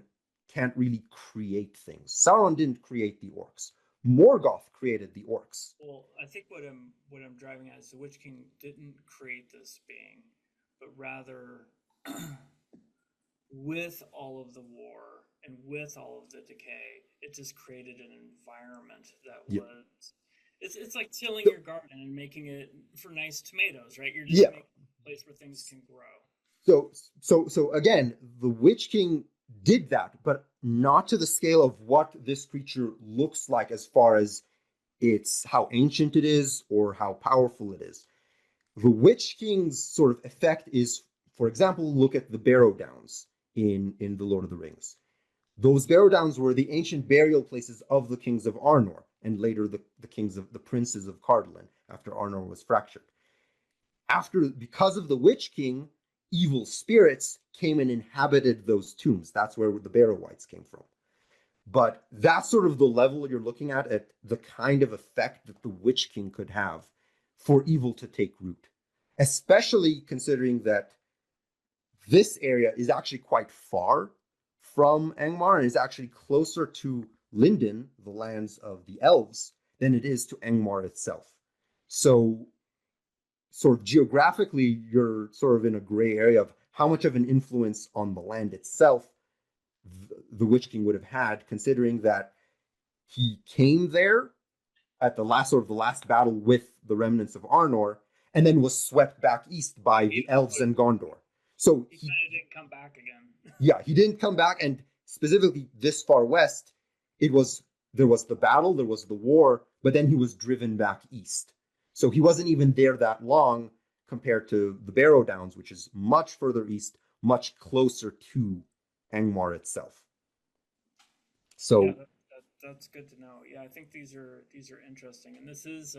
can't really create things. Sauron didn't create the orcs. Morgoth created the orcs. Well, I think what I'm driving at is the Witch King didn't create this being, but rather with all of the war and with all of the decay, it just created an environment that was. It's like tilling your garden and making it for nice tomatoes, right? You're just making a place where things can grow. So again, the Witch King did that, but not to the scale of what this creature looks like as far as it's how ancient it is or how powerful it is. The Witch King's sort of effect is, for example, look at the Barrow Downs in The Lord of the Rings. Those Barrow Downs were the ancient burial places of the kings of Arnor, and later the princes of Cardlin, after Arnor was fractured. Because of the Witch King, evil spirits came and inhabited those tombs. That's where the Barrow-wights came from. But that's sort of the level you're looking at the kind of effect that the Witch King could have for evil to take root. Especially considering that this area is actually quite far from Angmar and is actually closer to Lindon, the lands of the elves, than it is to Angmar itself. So sort of geographically, you're sort of in a gray area of how much of an influence on the land itself the Witch King would have had, considering that he came there at the last battle with the remnants of Arnor, and then was swept back east by the elves and Gondor. So he kind of didn't come back again. Yeah, he didn't come back, and specifically this far west, there was the battle, there was the war, but then he was driven back east. So he wasn't even there that long compared to the Barrow Downs, which is much further east, much closer to Angmar itself. So yeah, that's good to know. Yeah, I think these are interesting, and this is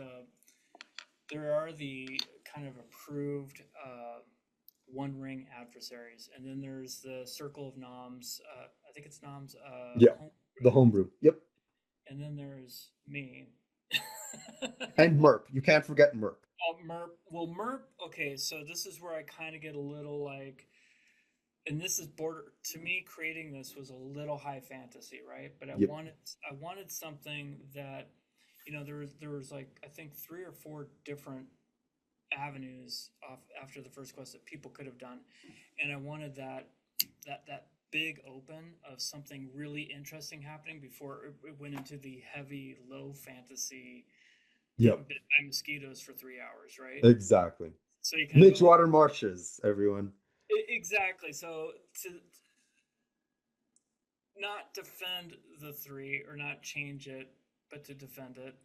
there are the kind of approved One Ring adversaries, and then there's the Circle of Noms. I think it's Noms. The homebrew. Yep. And then there's me. And Merp. You can't forget Merp. Oh, Merp. Well, Merp. Okay, so this is where I kind of get a little like, and this is to me. Creating this was a little high fantasy, right? But I wanted something that, there was like I think 3 or 4 different avenues after the first quest that people could have done, and I wanted that big open of something really interesting happening before it went into the heavy low fantasy. Bit by mosquitoes for 3 hours, right? Exactly. So you Midgewater marshes, everyone. Exactly. So to not defend the 3 or not change it, but to defend it.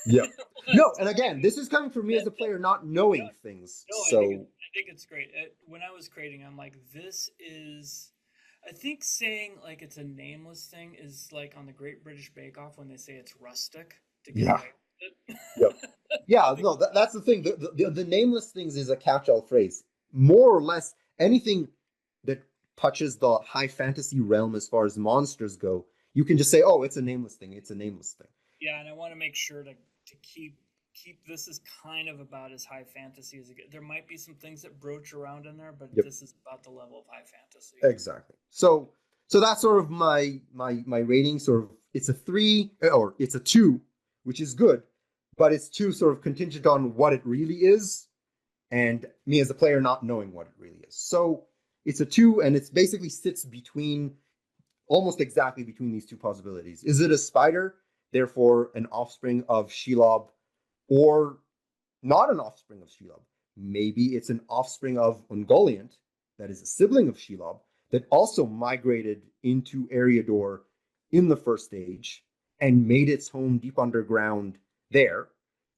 Yeah. No, and again, this is coming from me as a player not knowing things. No, so I think it's great. When I was creating, I'm like, this is. I think saying like it's a nameless thing is like on the Great British Bake Off when they say it's rustic to get away with it. Yeah, no, that's the thing. The nameless things is a catch-all phrase. More or less, anything that touches the high fantasy realm as far as monsters go, you can just say, oh, it's a nameless thing. It's a nameless thing. Yeah, and I want to make sure to keep this is kind of about as high fantasy as it gets. There might be some things that broach around in there, but this is about the level of high fantasy. Exactly. So So that's sort of my rating. Sort of, it's a 3 or it's a 2, which is good, but it's 2 sort of contingent on what it really is, and me as a player not knowing what it really is. So it's a 2, and it's basically sits between, almost exactly between these two possibilities. Is it a spider, therefore an offspring of Shelob, or not an offspring of Shelob? Maybe it's an offspring of Ungoliant, that is a sibling of Shelob, that also migrated into Eriador in the first age and made its home deep underground there.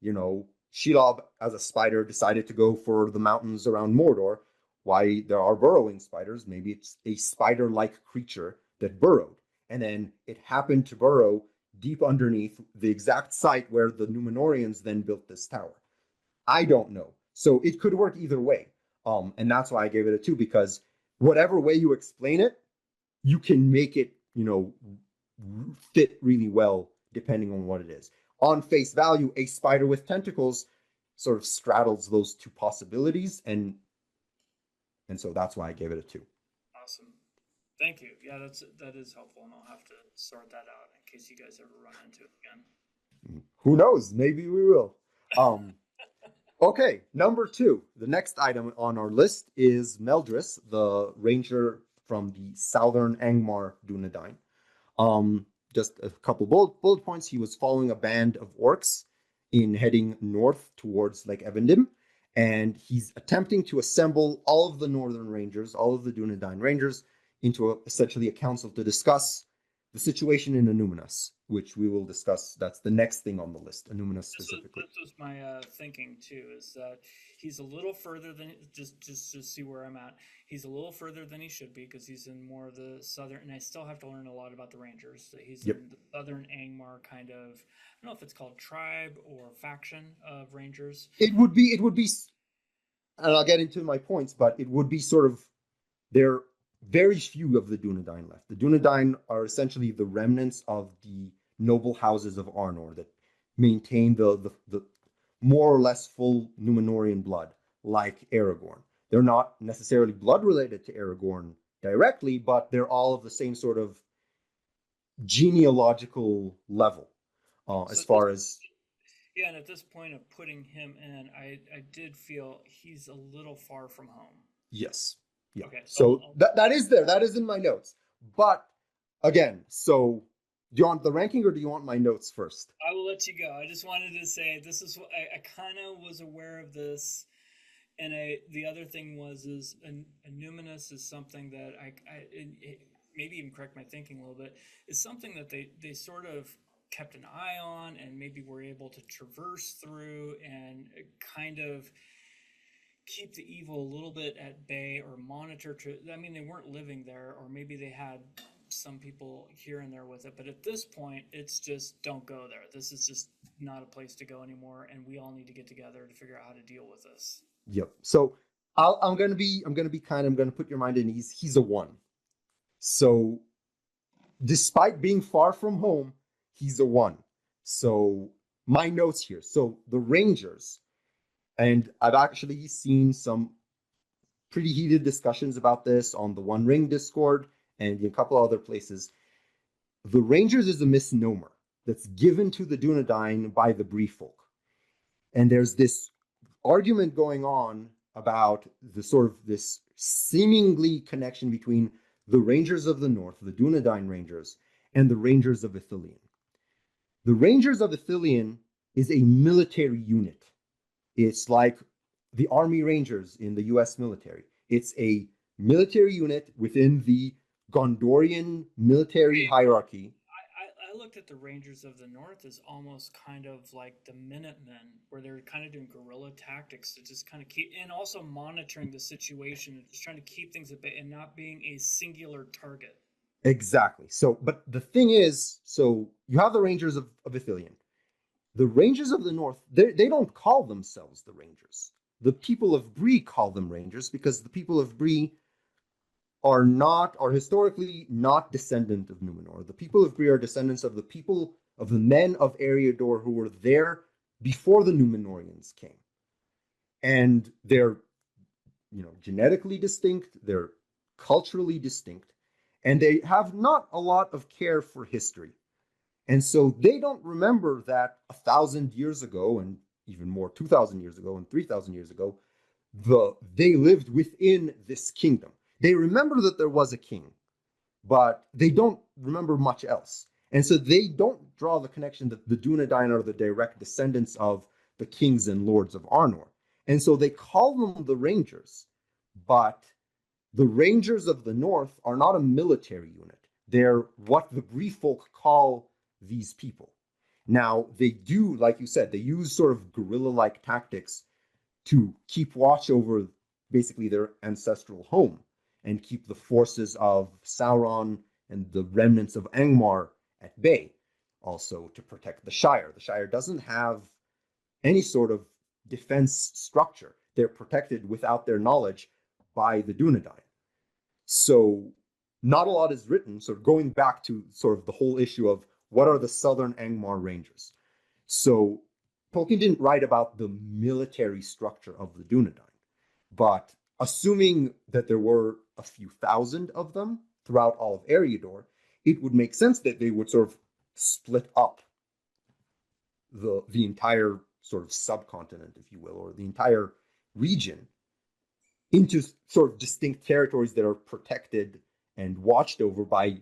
You know, Shelob, as a spider, decided to go for the mountains around Mordor. Why there are burrowing spiders? Maybe it's a spider-like creature that burrowed, and then it happened to burrow deep underneath the exact site where the Numenorians then built this tower. I don't know. So it could work either way. And that's why I gave it a 2, because whatever way you explain it, you can make it, fit really well depending on what it is. On face value, a spider with tentacles sort of straddles those two possibilities, and so that's why I gave it a 2. Awesome. Thank you. Yeah, that is helpful, and I'll have to sort that out in case you guys ever run into it again. Who knows? Maybe we will. Okay, number 2. The next item on our list is Meldris, the ranger from the southern Angmar Dunedain. Just a couple bullet points. He was following a band of orcs in heading north towards Lake Evendim, and he's attempting to assemble all of the northern rangers, all of the Dunedain rangers, into essentially a council to discuss the situation in Annuminas, which we will discuss. That's the next thing on the list, Annuminas specifically. This was my thinking too, is that he's a little further than, just to see where I'm at. He's a little further than he should be, because he's in more of the southern, and I still have to learn a lot about the Rangers. He's in the southern Angmar kind of, I don't know if it's called tribe or faction of Rangers. It would be, and I'll get into my points, but it would be sort of, there are very few of the Dunedain left. The Dunedain are essentially the remnants of the noble houses of Arnor that maintain the more or less full Numenorian blood, like Aragorn. They're not necessarily blood related to Aragorn directly, but they're all of the same sort of genealogical level, as far as... Yeah, and at this point of putting him in, I did feel he's a little far from home. Yes. Yeah. Okay, so that is there. That is in my notes. But again, so do you want the ranking or do you want my notes first? I will let you go. I just wanted to say this is what I kind of was aware of this, and the other thing is Numinous is something that maybe even correct my thinking a little bit, is something that they sort of kept an eye on and maybe were able to traverse through and kind of keep the evil a little bit at bay, or monitor. I mean, they weren't living there, or maybe they had some people here and there with it, but at this point it's just, don't go there. This is just not a place to go anymore, and we all need to get together to figure out how to deal with this. Yep. So I'm gonna put your mind at ease. He's a 1. So despite being far from home, he's a 1. So my notes here. So the Rangers, and I've actually seen some pretty heated discussions about this on the One Ring Discord and in a couple other places. The Rangers is a misnomer that's given to the Dunedain by the Bree folk. And there's this argument going on about the sort of this seemingly connection between the Rangers of the North, the Dunedain Rangers, and the Rangers of Ithilien. The Rangers of Ithilien is a military unit. It's like the Army Rangers in the US military. It's a military unit within the Gondorian military hierarchy. I looked at the Rangers of the North as almost kind of like the Minutemen, where they're kind of doing guerrilla tactics to just kind of keep, and also monitoring the situation and just trying to keep things at bay and not being a singular target. Exactly. So, but the thing is, so you have the Rangers of Ithilien. The Rangers of the North, they don't call themselves the Rangers. The people of Bree call them Rangers because the people of Bree are historically not descendant of Numenor. The people of Bree are descendants of the men of Eriador who were there before the Numenorians came. And they're, genetically distinct, they're culturally distinct, And they have not a lot of care for history. And so they don't remember that 1,000 years ago, and even more 2,000 years ago and 3,000 years ago, they lived within this kingdom. They remember that there was a king, but they don't remember much else. And so they don't draw the connection that the Dunedain are the direct descendants of the kings and lords of Arnor. And so they call them the Rangers, but the Rangers of the North are not a military unit. They're what the Bree folk call these people. Now, they do, like you said, they use sort of guerrilla-like tactics to keep watch over basically their ancestral home and keep the forces of Sauron and the remnants of Angmar at bay, also to protect the Shire. The Shire doesn't have any sort of defense structure. They're protected without their knowledge by the Dunedain. So not a lot is written, sort of going back to sort of the whole issue of what are the Southern Angmar Rangers. So Tolkien didn't write about the military structure of the Dunedain, but assuming that there were a few thousand of them throughout all of Eriador, it would make sense that they would sort of split up the entire sort of subcontinent, if you will, or the entire region into sort of distinct territories that are protected and watched over by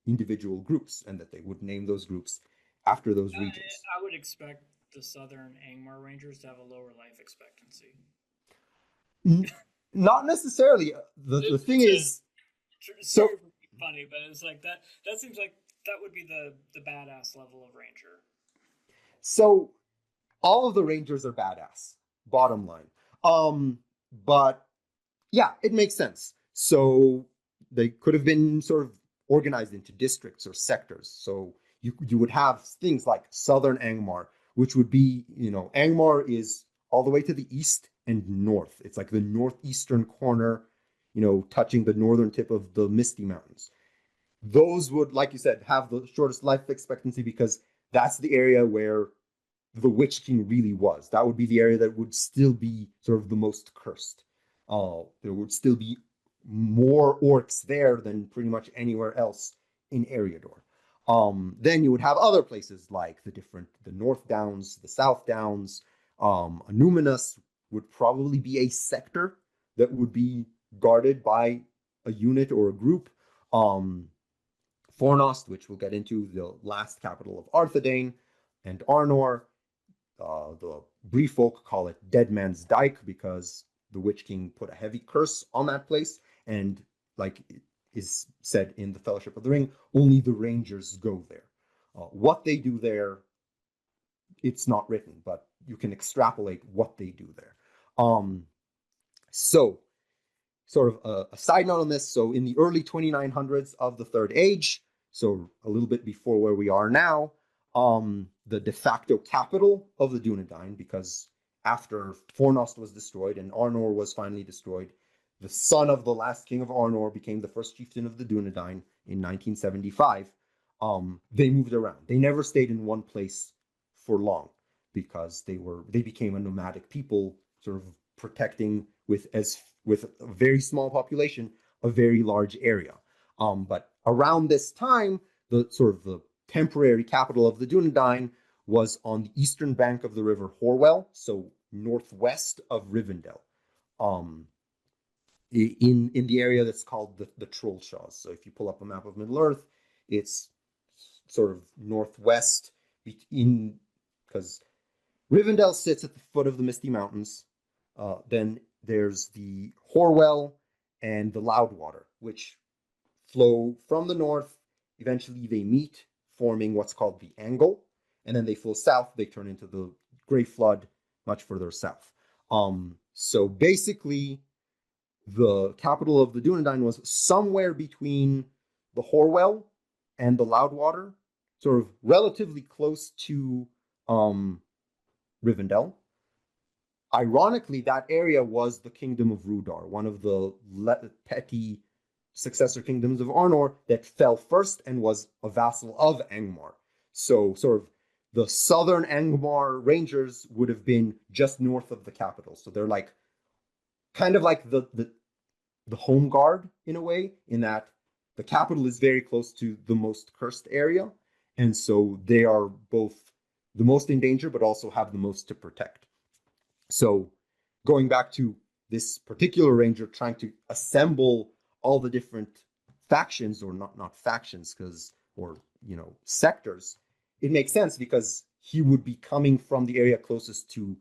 individual groups, and that they would name those groups after those regions. I would expect the Southern Angmar Rangers to have a lower life expectancy. Not necessarily. The thing is, sorry for being funny, but it's like that seems like that would be the badass level of ranger. So all of the Rangers are badass, bottom line. But yeah, it makes sense. So they could have been sort of organized into districts or sectors. So you would have things like Southern Angmar, which would be, Angmar is all the way to the east and north. It's like the northeastern corner, touching the northern tip of the Misty Mountains. Those would, like you said, have the shortest life expectancy because that's the area where the Witch King really was. That would be the area that would still be sort of the most cursed. There would still be more orcs there than pretty much anywhere else in Eriador. Then you would have other places like the North Downs, the South Downs. Numinous would probably be a sector that would be guarded by a unit or a group. Fornost, which we'll get into, the last capital of Arthedain, and Arnor. The Bree folk call it Dead Man's Dyke because the Witch King put a heavy curse on that place, and like is said in the Fellowship of the Ring, only the Rangers go there. What they do there, it's not written, but you can extrapolate what they do there. So, sort of a side note on this, so in the early 2900s of the Third Age, so a little bit before where we are now, the de facto capital of the Dunedain, because after Fornost was destroyed and Arnor was finally destroyed, the son of the last king of Arnor became the first chieftain of the Dunedain in 1975. They moved around. They never stayed in one place for long because they became a nomadic people, sort of protecting with a very small population, a very large area. But around this time, the temporary capital of the Dunedain was on the eastern bank of the river Horwell, so northwest of Rivendell, in the area that's called the Trollshaws. So if you pull up a map of Middle-earth, it's sort of northwest, because Rivendell sits at the foot of the Misty Mountains. Then there's the Horwell and the Loudwater, which flow from the north. Eventually they meet, forming what's called the Angle, and then they flow south. They turn into the Grey Flood much further south. So basically, the capital of the Dunedain was somewhere between the Horwell and the Loudwater, sort of relatively close to Rivendell. Ironically, that area was the Kingdom of Rudar, one of the petty successor kingdoms of Arnor that fell first and was a vassal of Angmar. So sort of the southern Angmar Rangers would have been just north of the capital. So they're like kind of like the home guard in a way, in that the capital is very close to the most cursed area, and so they are both the most in danger, but also have the most to protect. So going back to this particular ranger trying to assemble all the different factions, or not factions, because, or, sectors, it makes sense because he would be coming from the area closest to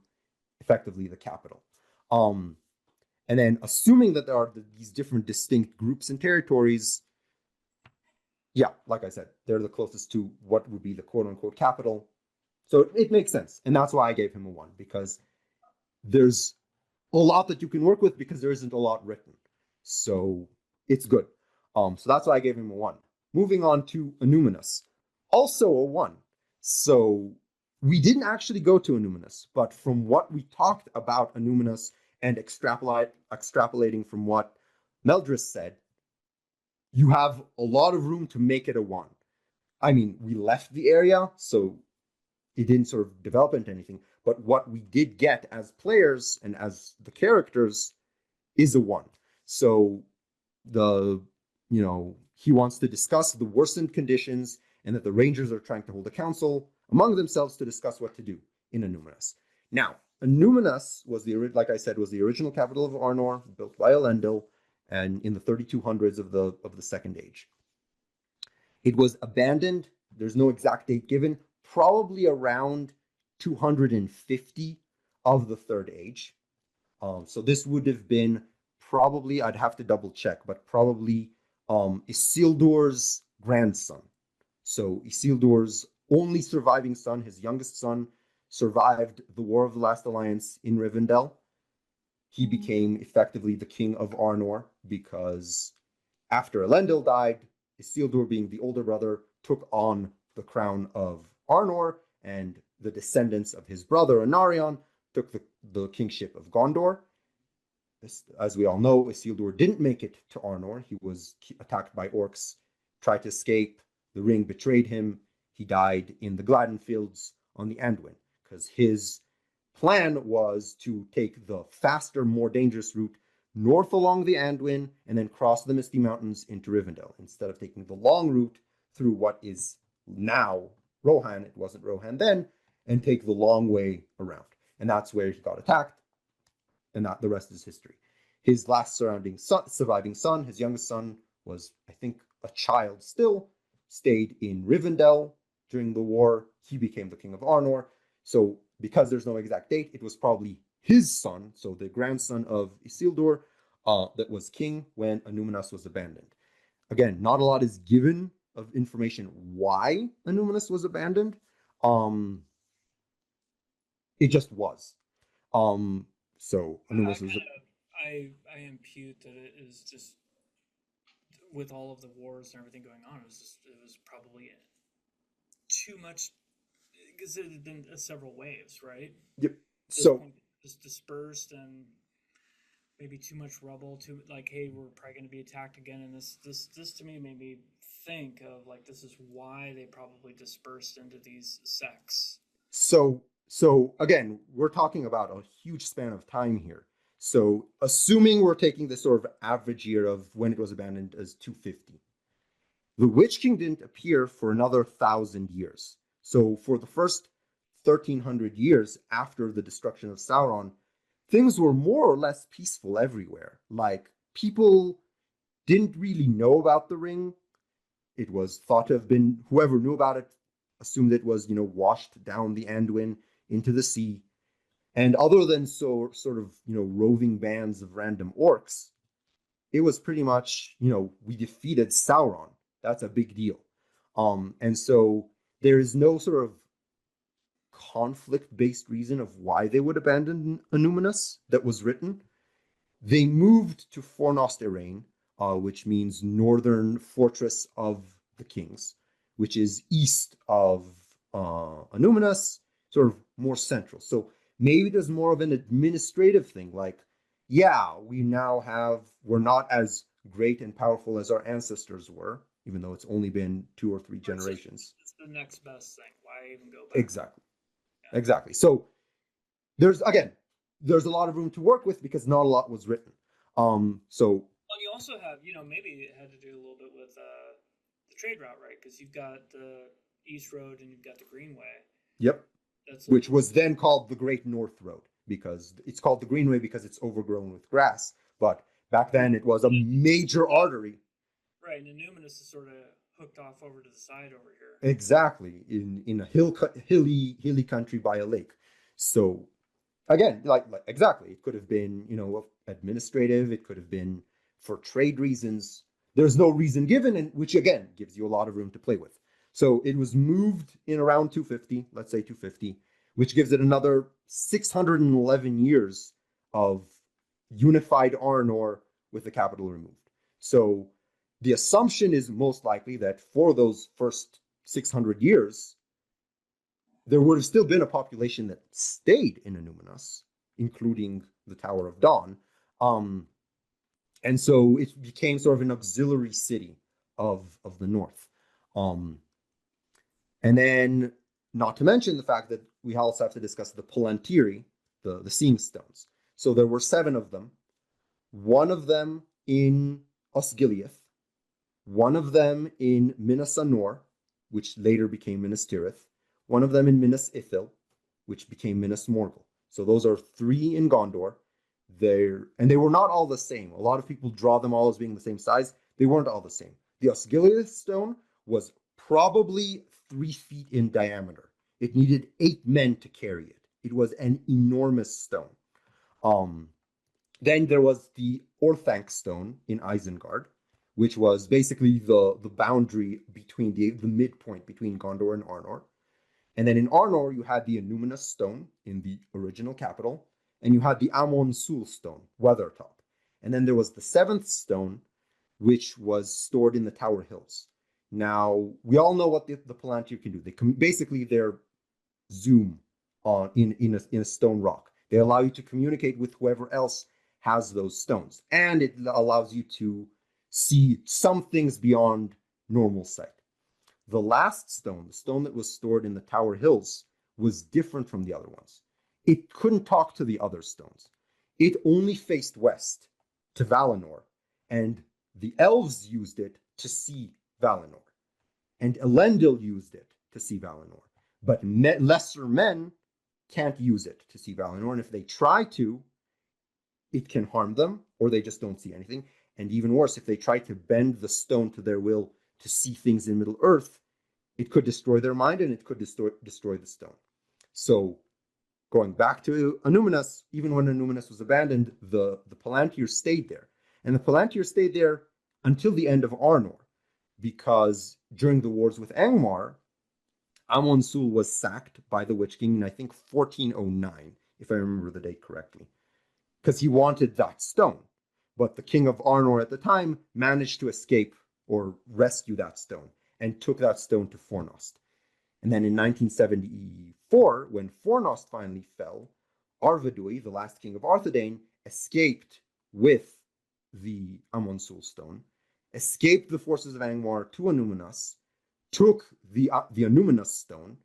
effectively the capital. And then assuming that there are these different distinct groups and territories, yeah, like I said, they're the closest to what would be the quote-unquote capital. So it makes sense. And that's why I gave him a 1, because there's a lot that you can work with because there isn't a lot written. So it's good. So that's why I gave him a 1. Moving on to Annuminus, also a 1. So we didn't actually go to Annuminus, but from what we talked about Annuminus and extrapolating from what Meldris said, you have a lot of room to make it a 1. I mean, we left the area, so it didn't sort of develop into anything, but what we did get as players and as the characters is a 1. So he wants to discuss the worsened conditions, and that the Rangers are trying to hold a council among themselves to discuss what to do in Annuminus. Now, Annuminus was like I said, was the original capital of Arnor, built by Elendil, and in the 3200s of the Second Age. It was abandoned. There's no exact date given. Probably around 250 of the Third Age. So this would have been probably, I'd have to double check, but probably Isildur's grandson. So Isildur's only surviving son, his youngest son, survived the War of the Last Alliance in Rivendell. He became effectively the king of Arnor because after Elendil died, Isildur, being the older brother, took on the crown of Arnor, and the descendants of his brother Anarion took the kingship of Gondor. As we all know, Isildur didn't make it to Arnor. He was attacked by orcs, tried to escape. The ring betrayed him. He died in the Gladden Fields on the Anduin, because his plan was to take the faster, more dangerous route north along the Anduin and then cross the Misty Mountains into Rivendell, instead of taking the long route through what is now Rohan, it wasn't Rohan then, and take the long way around. And that's where he got attacked, and that the rest is history. His last surviving son, his youngest son, was, I think, a child still, stayed in Rivendell during the war. He became the king of Arnor. So because there's no exact date, it was probably his son, so the grandson of Isildur, that was king when Annuminus was abandoned. Again, not a lot is given of information why Annuminus was abandoned. It just was. So Annuminus was. I impute that it is just, with all of the wars and everything going on, it was probably too much, because it had been several waves, right? Yep. So just dispersed, and maybe too much rubble. Hey, we're probably going to be attacked again, and this to me made me think of this is why they probably dispersed into these sects. So again, we're talking about a huge span of time here. So assuming we're taking this sort of average year of when it was abandoned as 250, the Witch King didn't appear for another 1,000 years. So for the first 1,300 years after the destruction of Sauron, things were more or less peaceful everywhere. People didn't really know about the ring. It was thought to have been, whoever knew about it assumed it was, washed down the Anduin into the sea. And other than sort of, roving bands of random orcs, it was pretty much, we defeated Sauron. That's a big deal. And so there is no sort of conflict-based reason of why they would abandon Annuminus that was written. They moved to Fornost Erain, which means northern fortress of the kings, which is east of Annuminus, sort of more central. So maybe there's more of an administrative thing, we're not as great and powerful as our ancestors were, even though it's only been 2 or 3 generations. It's the next best thing. Why even go back? Exactly. So there's a lot of room to work with because not a lot was written. So Well, you also have, maybe it had to do a little bit with the trade route, right? Because you've got the East Road and you've got the Greenway. Yep. That's Which was then called the Great North Road, because it's called the Greenway because it's overgrown with grass. But back then it was a major artery. right, and Numinous is sort of hooked off over to the side over here. Exactly, in a hilly country by a lake. So again, like exactly, it could have been, administrative, it could have been for trade reasons. There's no reason given, and which again gives you a lot of room to play with. So it was moved in around 250, let's say 250, which gives it another 611 years of unified Arnor with the capital removed. So the assumption is most likely that for those first 600 years, there would have still been a population that stayed in Annúminas, including the Tower of Dawn. And so it became sort of an auxiliary city of the north. And then, not to mention the fact that we also have to discuss the Palantiri, the seeing stones. So there were 7 of them. One of them in Osgiliath, one of them in Minas Anor, which later became Minas Tirith, one of them in Minas Ithil, which became Minas Morgul. So those are 3 in Gondor. And they were not all the same. A lot of people draw them all as being the same size. They weren't all the same. The Osgiliath stone was probably 3 feet in diameter. It needed 8 men to carry it. It was an enormous stone. Then there was the Orthanc stone in Isengard, which was basically the boundary between the midpoint between Gondor and Arnor. And then in Arnor, you had the Annúminas stone in the original capital, and you had the Amon Sul stone, Weathertop. And then there was the 7th stone, which was stored in the Tower Hills. Now, we all know what the Palantir can do. They can basically, they're zoom on in a stone rock. They allow you to communicate with whoever else has those stones, and it allows you to see some things beyond normal sight. The last stone, the stone that was stored in the Tower Hills, was different from the other ones. It couldn't talk to the other stones. It only faced west to Valinor, and the elves used it to see Valinor, and Elendil used it to see Valinor. But lesser men can't use it to see Valinor, and if they try to, it can harm them, or they just don't see anything. And even worse, if they try to bend the stone to their will to see things in Middle Earth, it could destroy their mind, and it could destroy the stone. So, going back to Annúminas, even when Annúminas was abandoned, the Palantir stayed there. And the Palantir stayed there until the end of Arnor, because during the wars with Angmar, Amon Sul was sacked by the Witch King in, I think, 1409, if I remember the date correctly, because he wanted that stone. But the king of Arnor at the time managed to escape or rescue that stone and took that stone to Fornost. And then in 1974, when Fornost finally fell, Arvedui, the last king of Arthedain, escaped with the Amon Sul stone, escaped the forces of Angmar to Annúminas, took the Annúminas stone,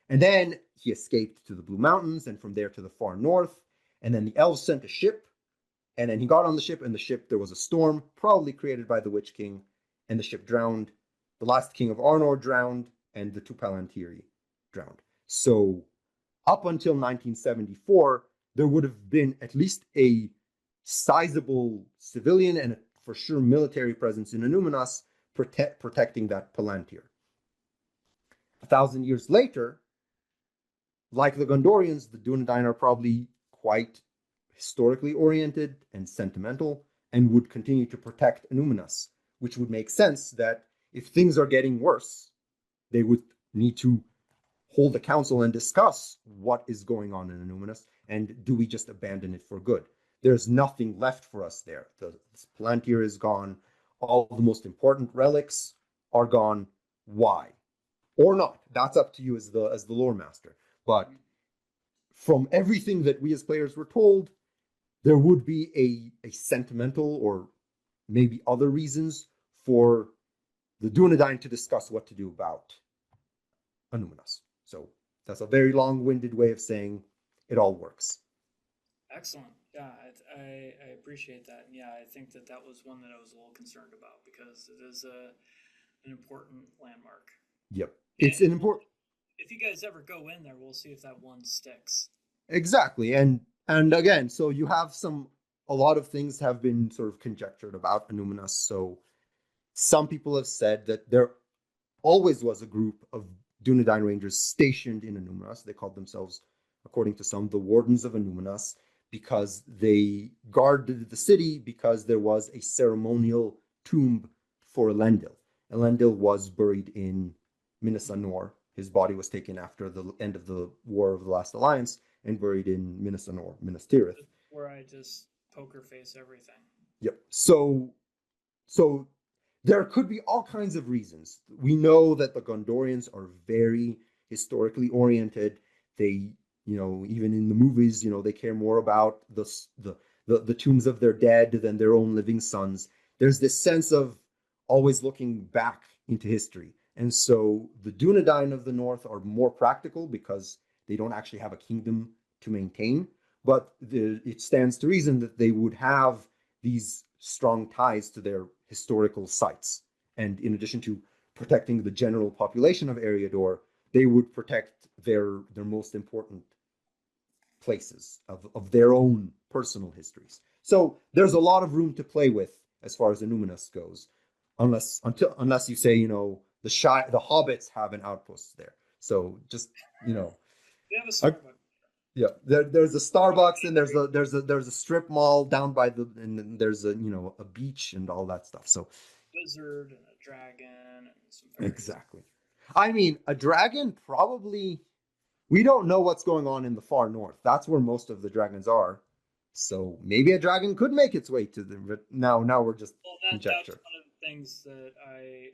and then he escaped to the Blue Mountains, and from there to the far north. And then the elves sent a ship, and then he got on the ship, and the ship, there was a storm, probably created by the Witch King, and the ship drowned. The last king of Arnor drowned, and the 2 Palantiri drowned. So up until 1974, there would have been at least a sizable civilian and for sure military presence in Annúminas protecting that Palantir. 1,000 years later, like the Gondorians, the Dunedain are probably quite historically oriented and sentimental, and would continue to protect Annúminas, which would make sense that if things are getting worse, they would need to hold a council and discuss what is going on in Annúminas, and do we just abandon it for good? There's nothing left for us there. The Palantir is gone. All the most important relics are gone. Why? Or not. That's up to you as the lore master. But from everything that we as players were told, there would be a sentimental or maybe other reasons for the Dunedain to discuss what to do about Annúminas. So that's a very long-winded way of saying it all works. Excellent. Yeah, I appreciate that. And yeah, I think that that was one that I was a little concerned about because it is an important landmark. Yep. It's an And important. if you guys ever go in there, we'll see if that one sticks. Exactly. And again, so you have a lot of things have been sort of conjectured about Annuminas. So some people have said that there always was a group of Dunedain Rangers stationed in Annuminas. They called themselves, according to some, the Wardens of Annuminas, because they guarded the city because there was a ceremonial tomb for Elendil. Elendil was buried in Minas Anor. His body was taken after the end of the War of the Last Alliance and buried in Minas Anor, Minas Tirith. Where I just poker face everything. Yep. So there could be all kinds of reasons. We know that the Gondorians are very historically oriented. They, even in the movies, they care more about the tombs of their dead than their own living sons. There's this sense of always looking back into history. And so the Dunedain of the North are more practical because they don't actually have a kingdom to maintain. But it stands to reason that they would have these strong ties to their historical sites. And in addition to protecting the general population of Eriador, they would protect their most important places of their own personal histories. So there's a lot of room to play with as far as Annuminas goes, unless you say, the hobbits have an outpost there. So just, They have a Starbucks. Yeah, there's a Starbucks and there's a strip mall down by and there's a beach and all that stuff. So Wizard and a dragon and some fairies. Exactly. I mean, a dragon probably. We don't know what's going on in the far north. That's where most of the dragons are. So maybe a dragon could make its way to them. But now we're just conjecture. That's one of the things that I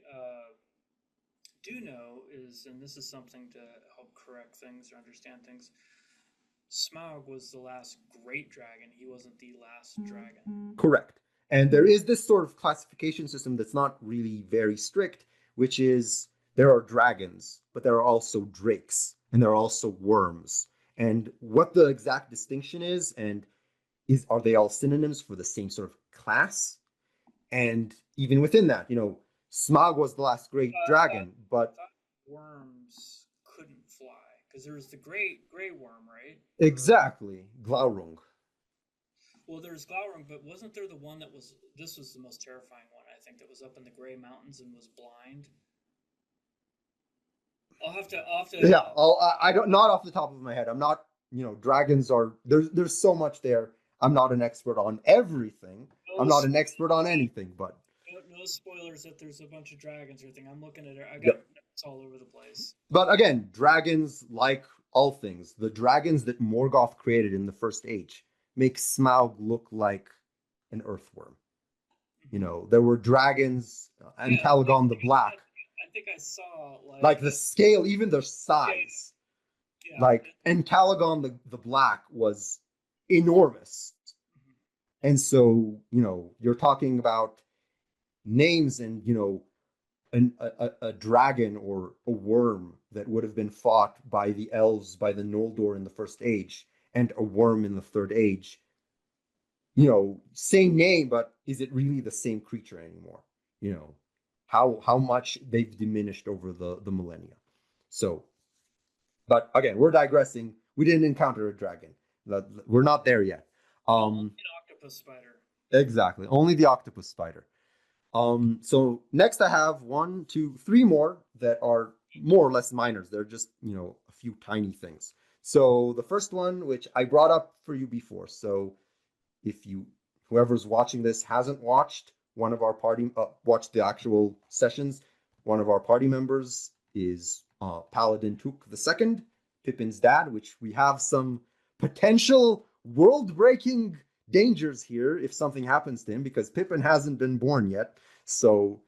do know is, and this is something to help correct things or understand things. Smaug was the last great dragon. He wasn't the last dragon. Correct. And there is this sort of classification system that's not really very strict, which is there are dragons, but there are also drakes, and there are also worms. And what the exact distinction is, are they all synonyms for the same sort of class? And even within that, Smaug was the last great dragon, but worms couldn't fly because there was the gray worm, right? Exactly, Glaurung. Well, there's Glaurung, but wasn't there the one that was? This was the most terrifying one, I think, that was up in the Gray Mountains and was blind. I'll have to. Yeah, I don't. Not off the top of my head. I'm not. Dragons are there's so much there. I'm not an expert on everything. I'm not an expert on anything, but no spoilers that there's a bunch of dragons or anything. I'm looking at it. I got notes all over the place. But again, dragons, like all things, the dragons that Morgoth created in the First Age make Smaug look like an earthworm. There were dragons and Calagon the Black. I think I saw like the scale, even their size. Yeah. And Calagon the Black was enormous. Mm-hmm. And so, you're talking about names and, a dragon or a worm that would have been fought by the elves, by the Noldor in the First Age, and a worm in the Third Age. Same name, but is it really the same creature anymore? How much they've diminished over the millennia. So, but again, we're digressing. We didn't encounter a dragon. We're not there yet. An octopus spider. Exactly. Only the octopus spider. So next I have 1, 2, 3 more that are more or less minors. They're just, a few tiny things. So the first one, which I brought up for you before. So if whoever's watching this hasn't watched one of our party, watched the actual sessions, one of our party members is Paladin Took II, Pippin's dad, which we have some potential world-breaking dangers here if something happens to him, because Pippin hasn't been born yet. So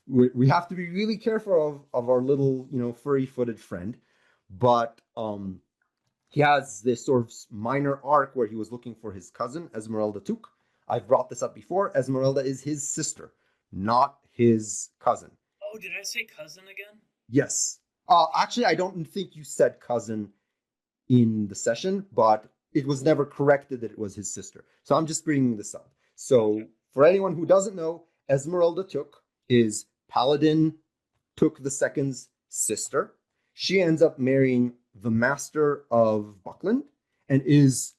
we have to be really careful of our little, furry-footed friend. But he has this sort of minor arc where he was looking for his cousin, Esmeralda Took. I've brought this up before. Esmeralda is his sister, not his cousin. Oh, did I say cousin again? Yes. Actually, I don't think you said cousin in the session, but it was never corrected that it was his sister. So I'm just bringing this up. So for anyone who doesn't know, Esmeralda Took is Paladin Took II's sister. She ends up marrying the Master of Buckland and is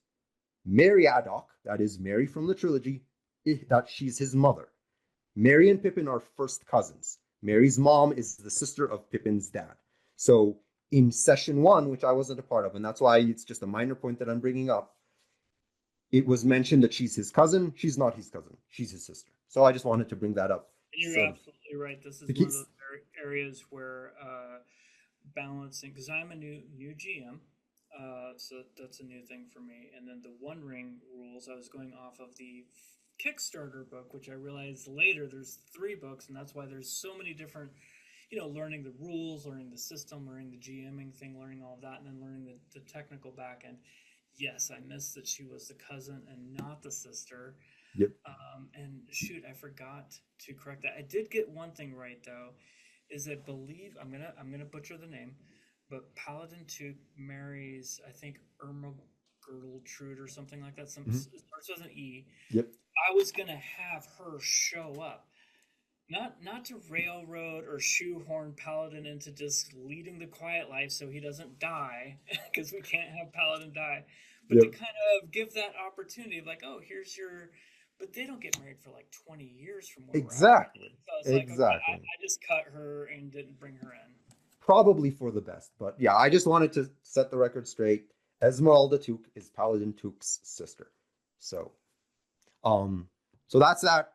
Meriadoc, that is Mary from the trilogy, that she's his mother. Mary and Pippin are first cousins. Mary's mom is the sister of Pippin's dad. So in session 1, which I wasn't a part of, and that's why it's just a minor point that I'm bringing up, it was mentioned that she's his cousin. She's not his cousin. She's his sister. So I just wanted to bring that up. You're absolutely right. This is one of those areas where balancing, because I'm a new GM, so that's a new thing for me. And then the One Ring rules, I was going off of the Kickstarter book, which I realized later there's 3 books, and that's why there's so many different, learning the rules, learning the system, learning the GMing thing, learning all of that, and then learning the technical back end. Yes, I missed that she was the cousin and not the sister. Yep. And shoot, I forgot to correct that. I did get one thing right though, is I believe I'm gonna butcher the name, but Paladin Took marries, I think, Irma Gertrude or something like that. Starts with an E. Yep. I was gonna have her show up, not to railroad or shoehorn Paladin into just leading the quiet life so he doesn't die, because we can't have Paladin die, but to kind of give that opportunity of like, oh, here's your. But they don't get married for like 20 years from where exactly. So it's like, okay, I just cut her and didn't bring her in. Probably for the best, but yeah, I just wanted to set the record straight. Esmeralda Took is Paladin Took's sister. So that's that.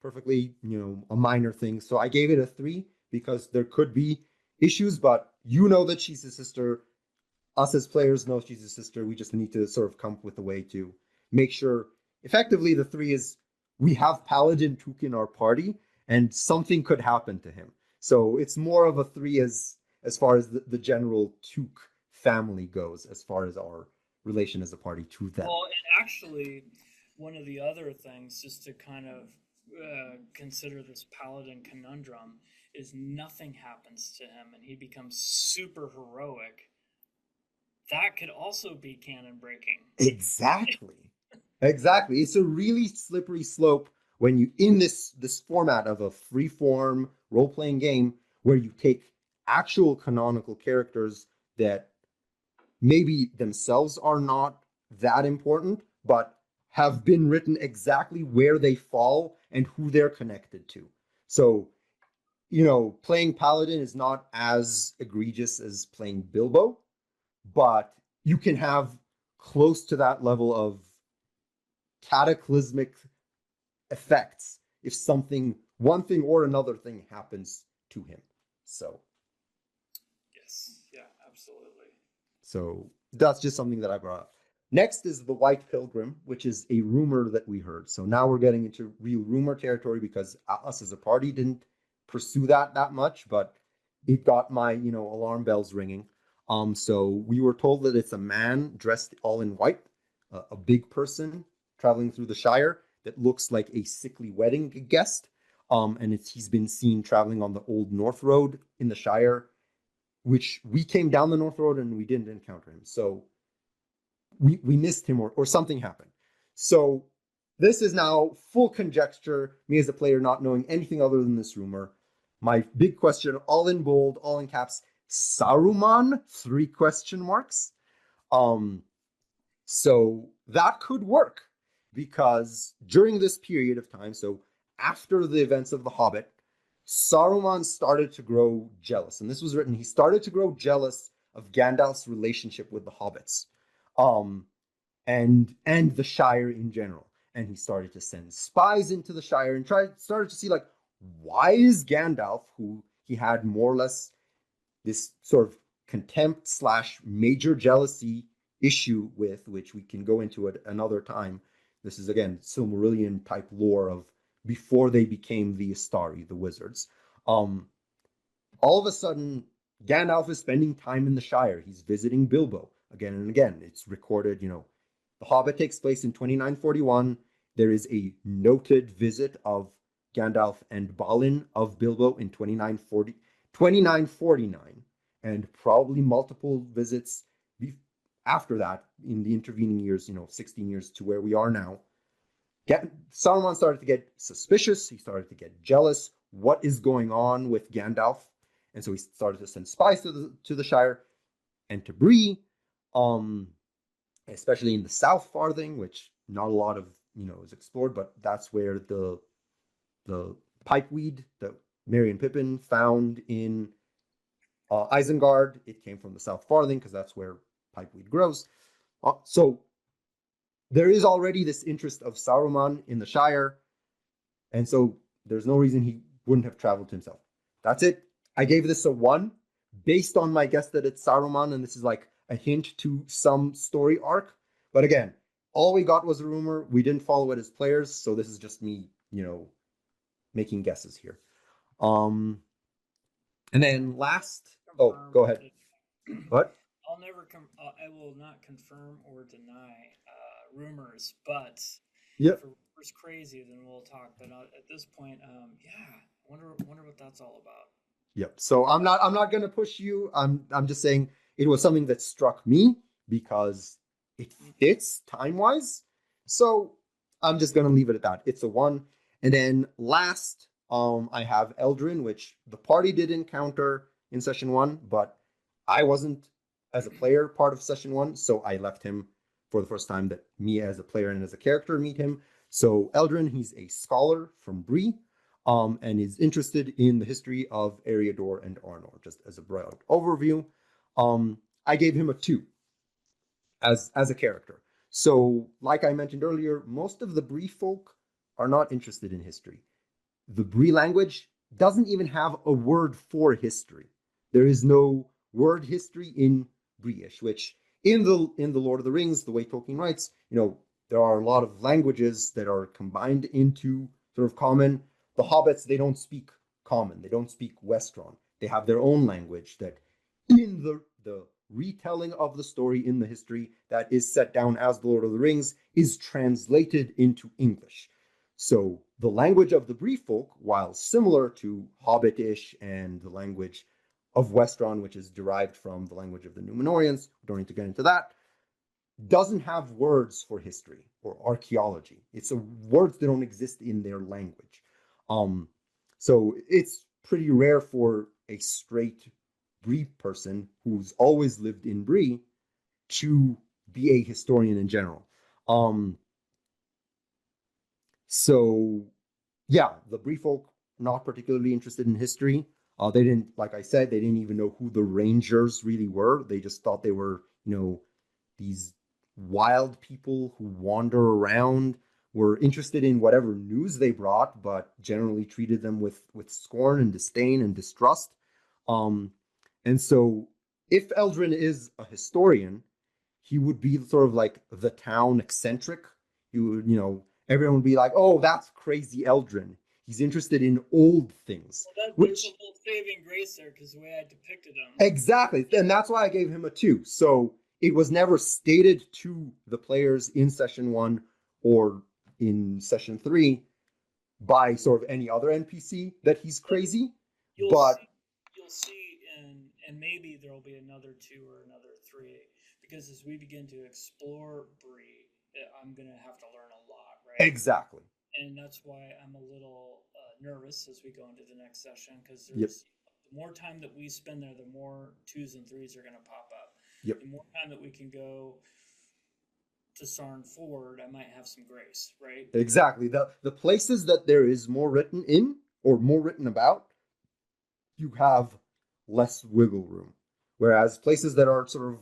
Perfectly, a minor thing. So I gave it a 3 because there could be issues, but that she's his sister. Us as players know she's his sister. We just need to sort of come up with a way to make sure. Effectively, the 3 is we have Paladin Took in our party, and something could happen to him. So it's more of a 3 as far as the general Took family goes, as far as our relation as a party to them. Well, and actually, one of the other things, just to kind of consider this Paladin conundrum, is nothing happens to him and he becomes super heroic. That could also be canon breaking. Exactly. Exactly. It's a really slippery slope when you, in this format of a free-form role-playing game, where you take actual canonical characters that maybe themselves are not that important, but have been written exactly where they fall and who they're connected to. So, playing Paladin is not as egregious as playing Bilbo, but you can have close to that level of cataclysmic effects if one thing or another thing happens to him. So yes, yeah, absolutely. So that's just something that I brought up. Next is the White Pilgrim, which is a rumor that we heard. So now we're getting into real rumor territory because us as a party didn't pursue that much, but it got my alarm bells ringing. So we were told that it's a man dressed all in white, a big person traveling through the Shire that looks like a sickly wedding guest. And he's been seen traveling on the Old North Road in the Shire, which we came down the North Road and we didn't encounter him. So we missed him or something happened. So this is now full conjecture, me as a player not knowing anything other than this rumor. My big question, all in bold, all in caps, Saruman, 3 question marks. So that could work because during this period of time, so after the events of The Hobbit, Saruman started to grow jealous. And this was written, he started to grow jealous of Gandalf's relationship with the hobbits, and the Shire in general. And he started to send spies into the Shire and started to see, like, why is Gandalf, who he had more or less this sort of contempt / major jealousy issue with, which we can go into at another time. This is, again, Silmarillion type lore of before they became the Astari, the wizards. All of a sudden, Gandalf is spending time in the Shire. He's visiting Bilbo again and again. It's recorded, The Hobbit takes place in 2941. There is a noted visit of Gandalf and Balin of Bilbo in 2949, and probably multiple visits after that, in the intervening years, 16 years to where we are now, Saruman started to get suspicious. He started to get jealous. What is going on with Gandalf? And so he started to send spies to the Shire and to Bree, especially in the South Farthing, which not a lot of is explored, but that's where the pipeweed that Merry and Pippin found in Isengard, it came from the South Farthing because that's where pipeweed grows. So there is already this interest of Saruman in the Shire, and so there's no reason he wouldn't have traveled to himself. That's it. I gave this a 1 based on my guess that it's Saruman, and this is like a hint to some story arc. But again, all we got was a rumor. We didn't follow it as players, so this is just me, making guesses here. And then last, go ahead. What? I will not confirm or deny rumors, but yep. If a rumor's crazy, then we'll talk. But at this point, wonder what that's all about. Yep. So I'm not gonna push you. I'm just saying it was something that struck me because it fits time-wise. So I'm just gonna leave it at that. It's a 1. And then last, I have Eldrin, which the party did encounter in session 1, but I wasn't as a player part of session 1, so I left him for the first time that me as a player and as a character meet him. So Eldrin, he's a scholar from Bree, and is interested in the history of Eriador and Arnor, just as a broad overview. I gave him a 2 as a character. So, like I mentioned earlier, most of the Bree folk are not interested in history. The Bree language doesn't even have a word for history. There is no word history in Bree-ish, which in the Lord of the Rings, the way Tolkien writes, there are a lot of languages that are combined into sort of common. The hobbits, they don't speak common. They don't speak Westron. They have their own language that in the retelling of the story in the history that is set down as the Lord of the Rings is translated into English. So the language of the Bree folk, while similar to Hobbit-ish and the language of Westron, which is derived from the language of the Númenóreans, we don't need to get into that, doesn't have words for history or archaeology. It's words that don't exist in their language. So it's pretty rare for a straight Bree person who's always lived in Bree to be a historian in general. So yeah, the Bree folk not particularly interested in history. They didn't, like I said, they didn't even know who the Rangers really were. They just thought they were, these wild people who wander around, were interested in whatever news they brought, but generally treated them with scorn and disdain and distrust. And so if Eldrin is a historian, he would be sort of like the town eccentric. He would, everyone would be like, oh, that's crazy Eldrin. He's interested in old things. Well, there's a whole saving grace there because the way I depicted him. Exactly. And that's why I gave him a 2. So it was never stated to the players in session 1 or in session 3 by sort of any other NPC that he's crazy. You'll see, and maybe there'll be another 2 or another 3, because as we begin to explore Bree, I'm going to have to learn a lot, right? Exactly. And that's why I'm a little nervous as we go into the next session, because the more time that we spend there, the more 2s and 3s are going to pop up. Yep. The more time that we can go to Sarn forward, I might have some grace, right? Exactly. The places that there is more written in or more written about, you have less wiggle room. Whereas places that are sort of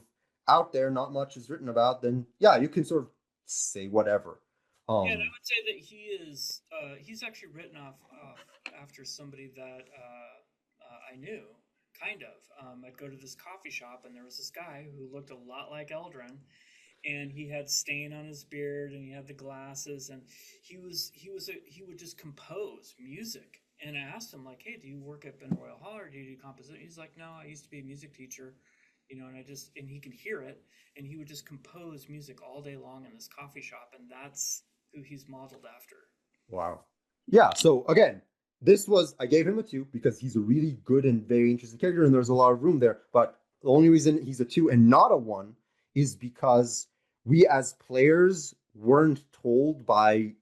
out there, not much is written about, then yeah, you can sort of say whatever. Yeah, and I would say that he's actually written off after somebody that I knew, kind of. I'd go to this coffee shop, and there was this guy who looked a lot like Eldrin, and he had stain on his beard, and he had the glasses, and he would just compose music. And I asked him, like, hey, do you work at Ben Royal Hall, or do you do composition? He's like, no, I used to be a music teacher, and he could hear it, and he would just compose music all day long in this coffee shop, and that's who he's modeled after. Wow. Yeah, so again, I gave him a 2 because he's a really good and very interesting character, and there's a lot of room there, but the only reason he's a 2 and not a 1 is because we as players weren't told by,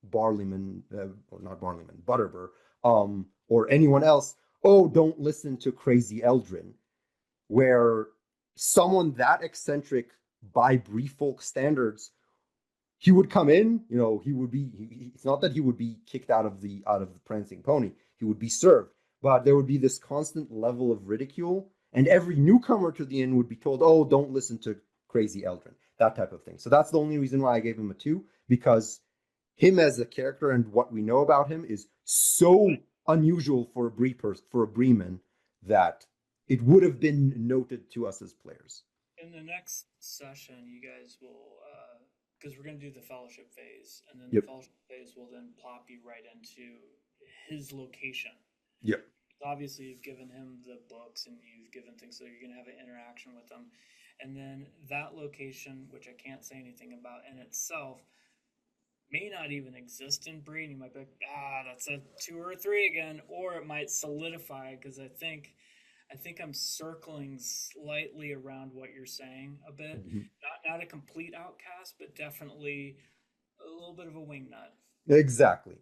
Barleyman, or not Barleyman, Butterbur, or anyone else, oh, don't listen to crazy Eldrin, where someone that eccentric by brief folk standards, he would come in, he would be, it's not that he would be kicked out of the prancing pony, he would be served, but there would be this constant level of ridicule, and every newcomer to the inn would be told, oh, don't listen to crazy Eldrin, that type of thing. So that's the only reason why I gave him a 2, because him as a character and what we know about him is so unusual for a Breeman, that it would have been noted to us as players. In the next session, you guys will, because we're going to do the fellowship phase, and then Yep. the fellowship phase will then plop you right into his location. Yep. Obviously, you've given him the books and you've given things, so you're going to have an interaction with them. And then that location, which I can't say anything about in itself, may not even exist in Bree, and you might be like, that's a 2 or a 3 again, or it might solidify, because I think I'm circling slightly around what you're saying a bit. Mm-hmm. Not a complete outcast, but definitely a little bit of a wingnut. Exactly.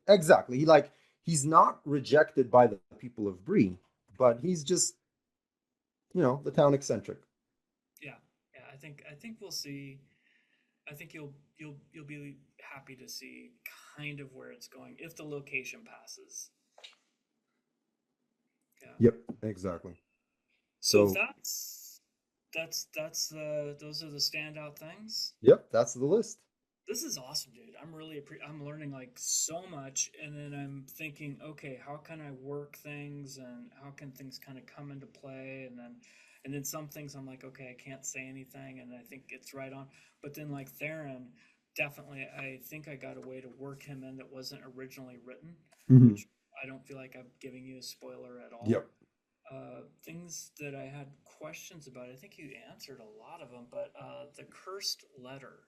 He's not rejected by the people of Bree, but he's just, the town eccentric. Yeah. I think we'll see. I think you'll be happy to see kind of where it's going if the location passes. Yeah. Yep, exactly. So those are the standout things. Yep, that's the list. This is awesome, dude. I'm learning like so much, and then I'm thinking, okay, how can I work things, and how can things kind of come into play, and then some things I'm like, okay, I can't say anything, and I think it's right on. But then like Theron, definitely, I think I got a way to work him in that wasn't originally written, which I don't feel like I'm giving you a spoiler at all. Yep. Things that I had questions about, I think you answered a lot of them, but the cursed letter.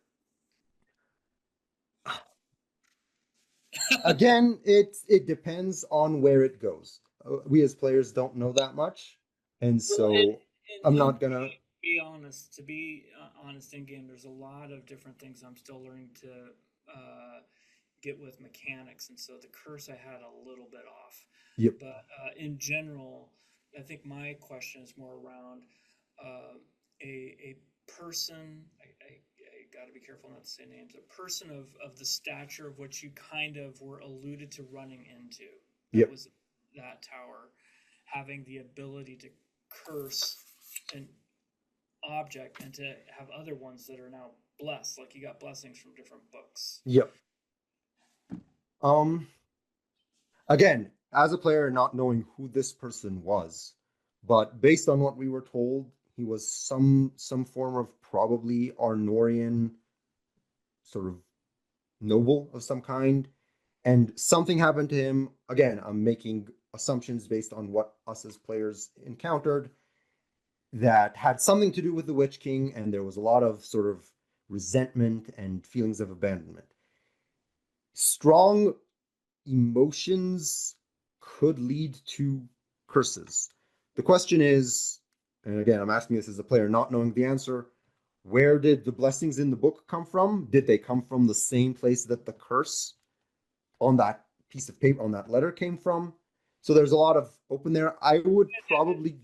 Again, it depends on where it goes. We as players don't know that much, and so I'm not gonna be honest. To be honest, in game, there's a lot of different things I'm still learning to get with mechanics, and so the curse I had a little bit off. Yep. But in general, I think my question is more around a person. I got to be careful not to say names. A person of the stature of what you kind of were alluded to running into. That was that tower, having the ability to curse an object and to have other ones that are now blessed, like you got blessings from different books. Yep. Again, as a player, not knowing who this person was, but based on what we were told, he was some form of probably Arnorian sort of noble of some kind, and something happened to him. Again, I'm making assumptions based on what us as players encountered that had something to do with the Witch King, and there was a lot of sort of resentment and feelings of abandonment. Strong emotions could lead to curses. The question is, and again, I'm asking this as a player, not knowing the answer, where did the blessings in the book come from? Did they come from the same place that the curse on that piece of paper, on that letter came from? So there's a lot of open there. I would probably...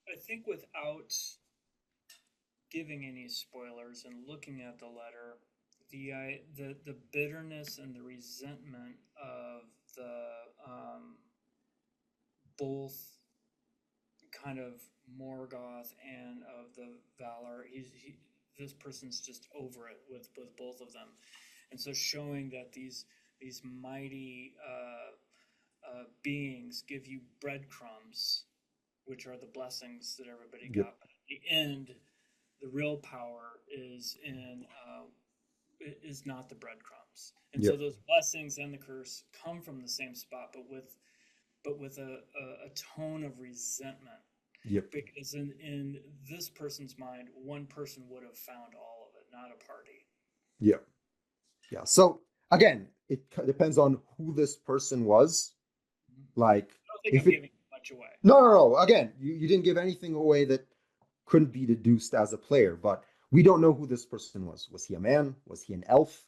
I think without giving any spoilers and looking at the letter, the bitterness and the resentment of the both kind of Morgoth and of the Valar, this person's just over it with both of them, and so showing that these mighty beings give you breadcrumbs, which are the blessings that everybody got. But at the end, the real power is not the breadcrumbs, and so those blessings and the curse come from the same spot, but with a tone of resentment. Because in this person's mind, one person would have found all of it, not a party. Yeah. So again, it depends on who this person was. Like, I don't think I'm giving much away. No. Again, you didn't give anything away that couldn't be deduced as a player. But we don't know who this person was. Was he a man? Was he an elf?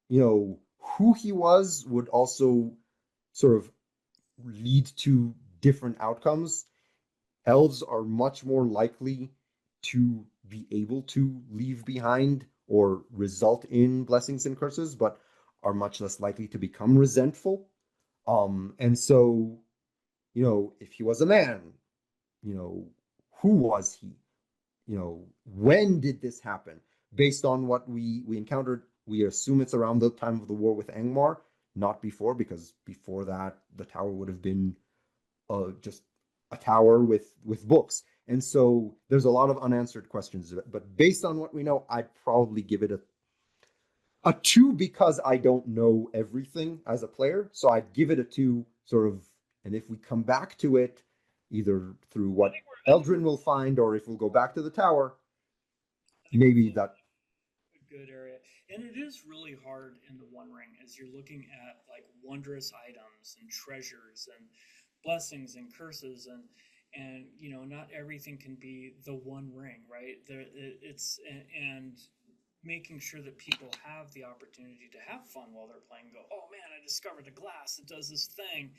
You know, who he was would also sort of lead to different outcomes. Elves are much more likely to be able to leave behind or result in blessings and curses, but are much less likely to become resentful. And so, you know, if he was a man, you know, who was he? You know, when did this happen? Based on what we encountered, we assume it's around the time of the war with Angmar, not before, because before that the tower would have been just a tower with books. And so there's a lot of unanswered questions. But based on what we know, I'd probably give it a two because I don't know everything as a player. So I'd give it a two, sort of. And if we come back to it, either through what Eldrin will find or if we'll go back to the tower, maybe that. A good area. And it is really hard in the One Ring as you're looking at like wondrous items and treasures and blessings and curses and you know not everything can be the One Ring, right? It's and making sure that people have the opportunity to have fun while they're playing. Go, oh man, I discovered a glass that does this thing,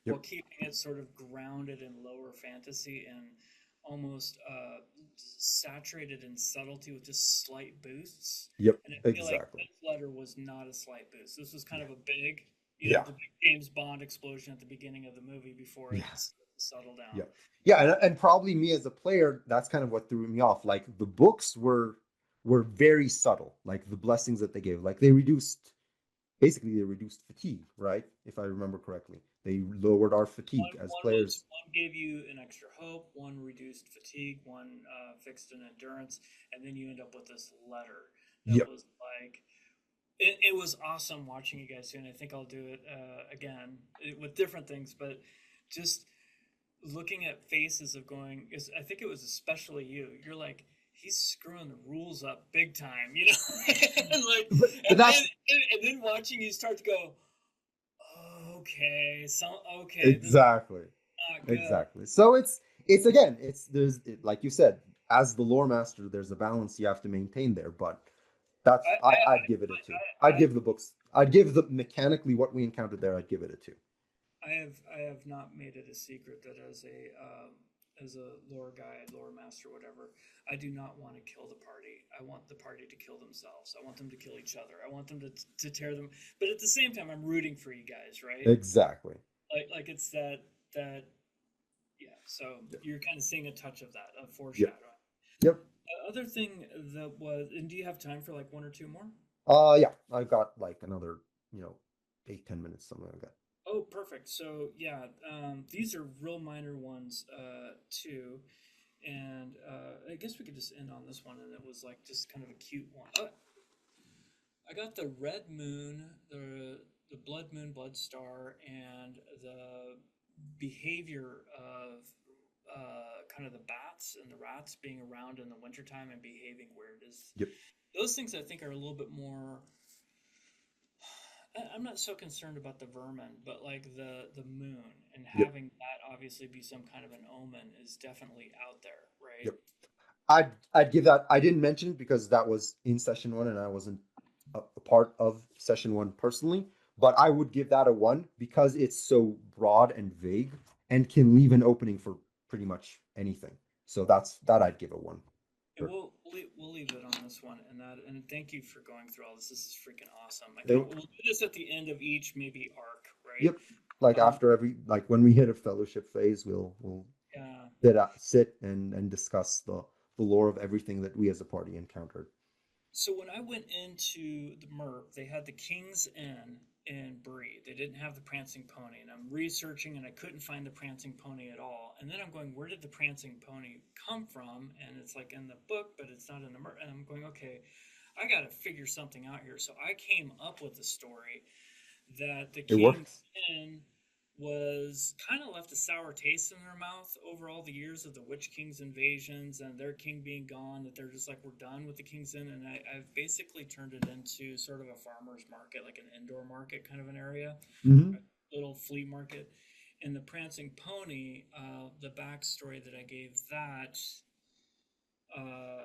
while Yep. keeping it sort of grounded in lower fantasy and almost saturated in subtlety with just slight boosts. Yep. And I feel like Exactly. this letter was not a slight boost. This was kind Yeah. of a big, you know, Yeah. the big James Bond explosion at the beginning of the movie before it Yeah. settled down. Yeah. Yeah, and probably me as a player, that's kind of what threw me off. Like the books were very subtle, like the blessings that they gave. Like they reduced basically they reduced fatigue, right? If I remember correctly. They lowered our fatigue as players. One gave you an extra hope, one reduced fatigue, one fixed an endurance, and then you end up with this letter that Yep. was like it was awesome watching you guys do, and I think I'll do it again with different things, but just looking at faces of going is I think it was especially you. You're like he's screwing the rules up big time, you know, and like But that's and then watching you start to go, okay, so okay, this is exactly. not good. Exactly. So it's again, it's there's like you said, as the lore master, there's a balance you have to maintain there. But that's I'd give it a two. I'd give the books. I'd give the mechanically what we encountered there. I'd give it a two. I have not made it a secret that as a lore guide, lore master, whatever, I do not want to kill the party. I want the party to kill themselves. I want them to kill each other. I want them to tear them. But at the same time, I'm rooting for you guys, right? Exactly. Like it's that yeah. So you're kind of seeing a touch of that, of Yep. foreshadowing. Yep. The other thing that was, and do you have time for like one or two more? Yeah. I've got like another, 8-10 minutes, something like that. Oh, perfect. So yeah, these are real minor ones too, and I guess we could just end on this one, and it was like just kind of a cute one. I got the red moon, the blood moon, blood star, and the behavior of kind of the bats and the rats being around in the wintertime and behaving weird. Is Yep. those things I think are a little bit more I'm not so concerned about the vermin, but like the moon and Yep. having that obviously be some kind of an omen is definitely out there, right? Yep. I'd give that. I didn't mention it because that was in session one and I wasn't a part of session one personally. But I would give that a one because it's so broad and vague and can leave an opening for pretty much anything. So that I'd give a one. And Sure. we'll leave it on this one, and thank you for going through all this. This is freaking awesome. I think It- we'll do this at the end of each maybe arc, right? yep. Like Um, after every like when we hit a fellowship phase, we'll yeah. sit and discuss the lore of everything that we as a party encountered. So when I went into the MERP, they had the King's Inn in Bree. They didn't have the Prancing Pony, and I'm researching and I couldn't find the Prancing Pony at all. And then I'm going, where did the Prancing Pony come from? And it's like in the book, but it's not in the MERP. And I'm going, okay, I got to figure something out here. So I came up with a story that the It King's works. Inn was kind of left a sour taste in their mouth over all the years of the Witch King's invasions and their king being gone, that they're just like, we're done with the King's Inn. And I've basically turned it into sort of a farmer's market, like an indoor market kind of an area, Mm-hmm. a little flea market. And the Prancing Pony, the backstory that I gave that, uh,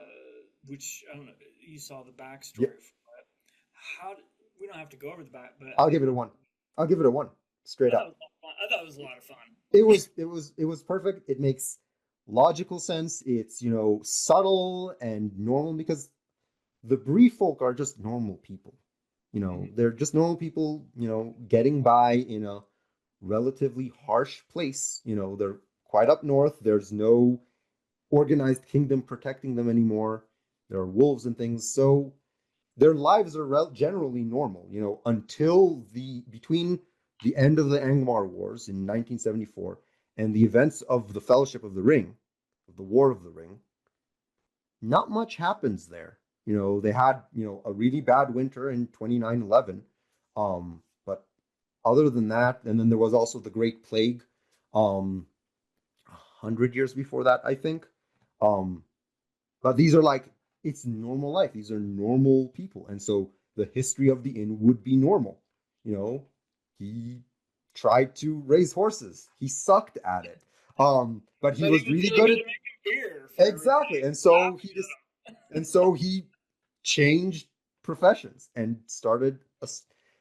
which I don't know, you saw the Yeah, backstory for it. We don't have to go over the back, but I'll give it a 1. I'll give it a 1 straight I thought it up. was a lot of fun. I thought it was a lot of fun. It was perfect. It makes logical sense. It's, subtle and normal because the Bree folk are just normal people. Hmm. They're just normal people, getting by in a relatively harsh place. They're quite up north. There's no organized kingdom protecting them anymore. There are wolves and things. So their lives are generally normal, until between the end of the Angmar Wars in 1974 and the events of the Fellowship of the Ring, of the War of the Ring. Not much happens there. They had, a really bad winter in 2911. But other than that, and then there was also the Great Plague, 100 years before that, I think. Um, but these are like, it's normal life. These are normal people. And so the history of the inn would be normal. He tried to raise horses. He sucked at it. But he But he was was really really good good at at making beer for exactly. everybody And so he laughing just at him. and so he changed professions and started a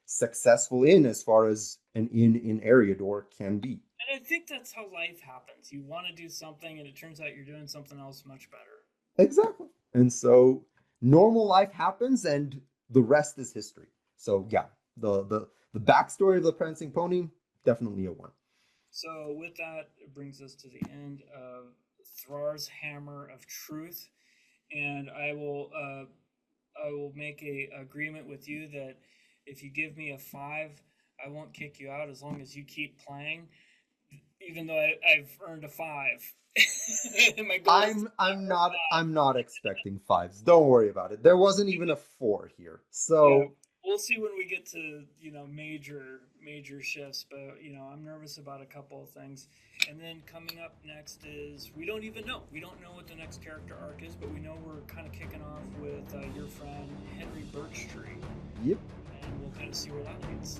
successful inn as far as an inn in Eriador can be. And I think that's how life happens. You want to do something, and it turns out you're doing something else much better. Exactly. And so normal life happens and the rest is history. So yeah, the backstory of the prancing pony, definitely a 1. So with that, it brings us to the end of Thrar's Hammer of Truth, and I will make a agreement with you that if you give me a 5, I won't kick you out as long as you keep playing, even though I've earned a 5. And my goal is to not I'm earn not I'm not expecting 5s. Don't worry about it. There wasn't even a 4 here. yeah, So we'll see when we get to major shifts. But I'm nervous about a couple of things. And then coming up next is we don't even know. We don't know what the next character arc is, but we know we're kind of kicking off with your friend Henry Birchtree, yep. and we'll kind of see where that leads.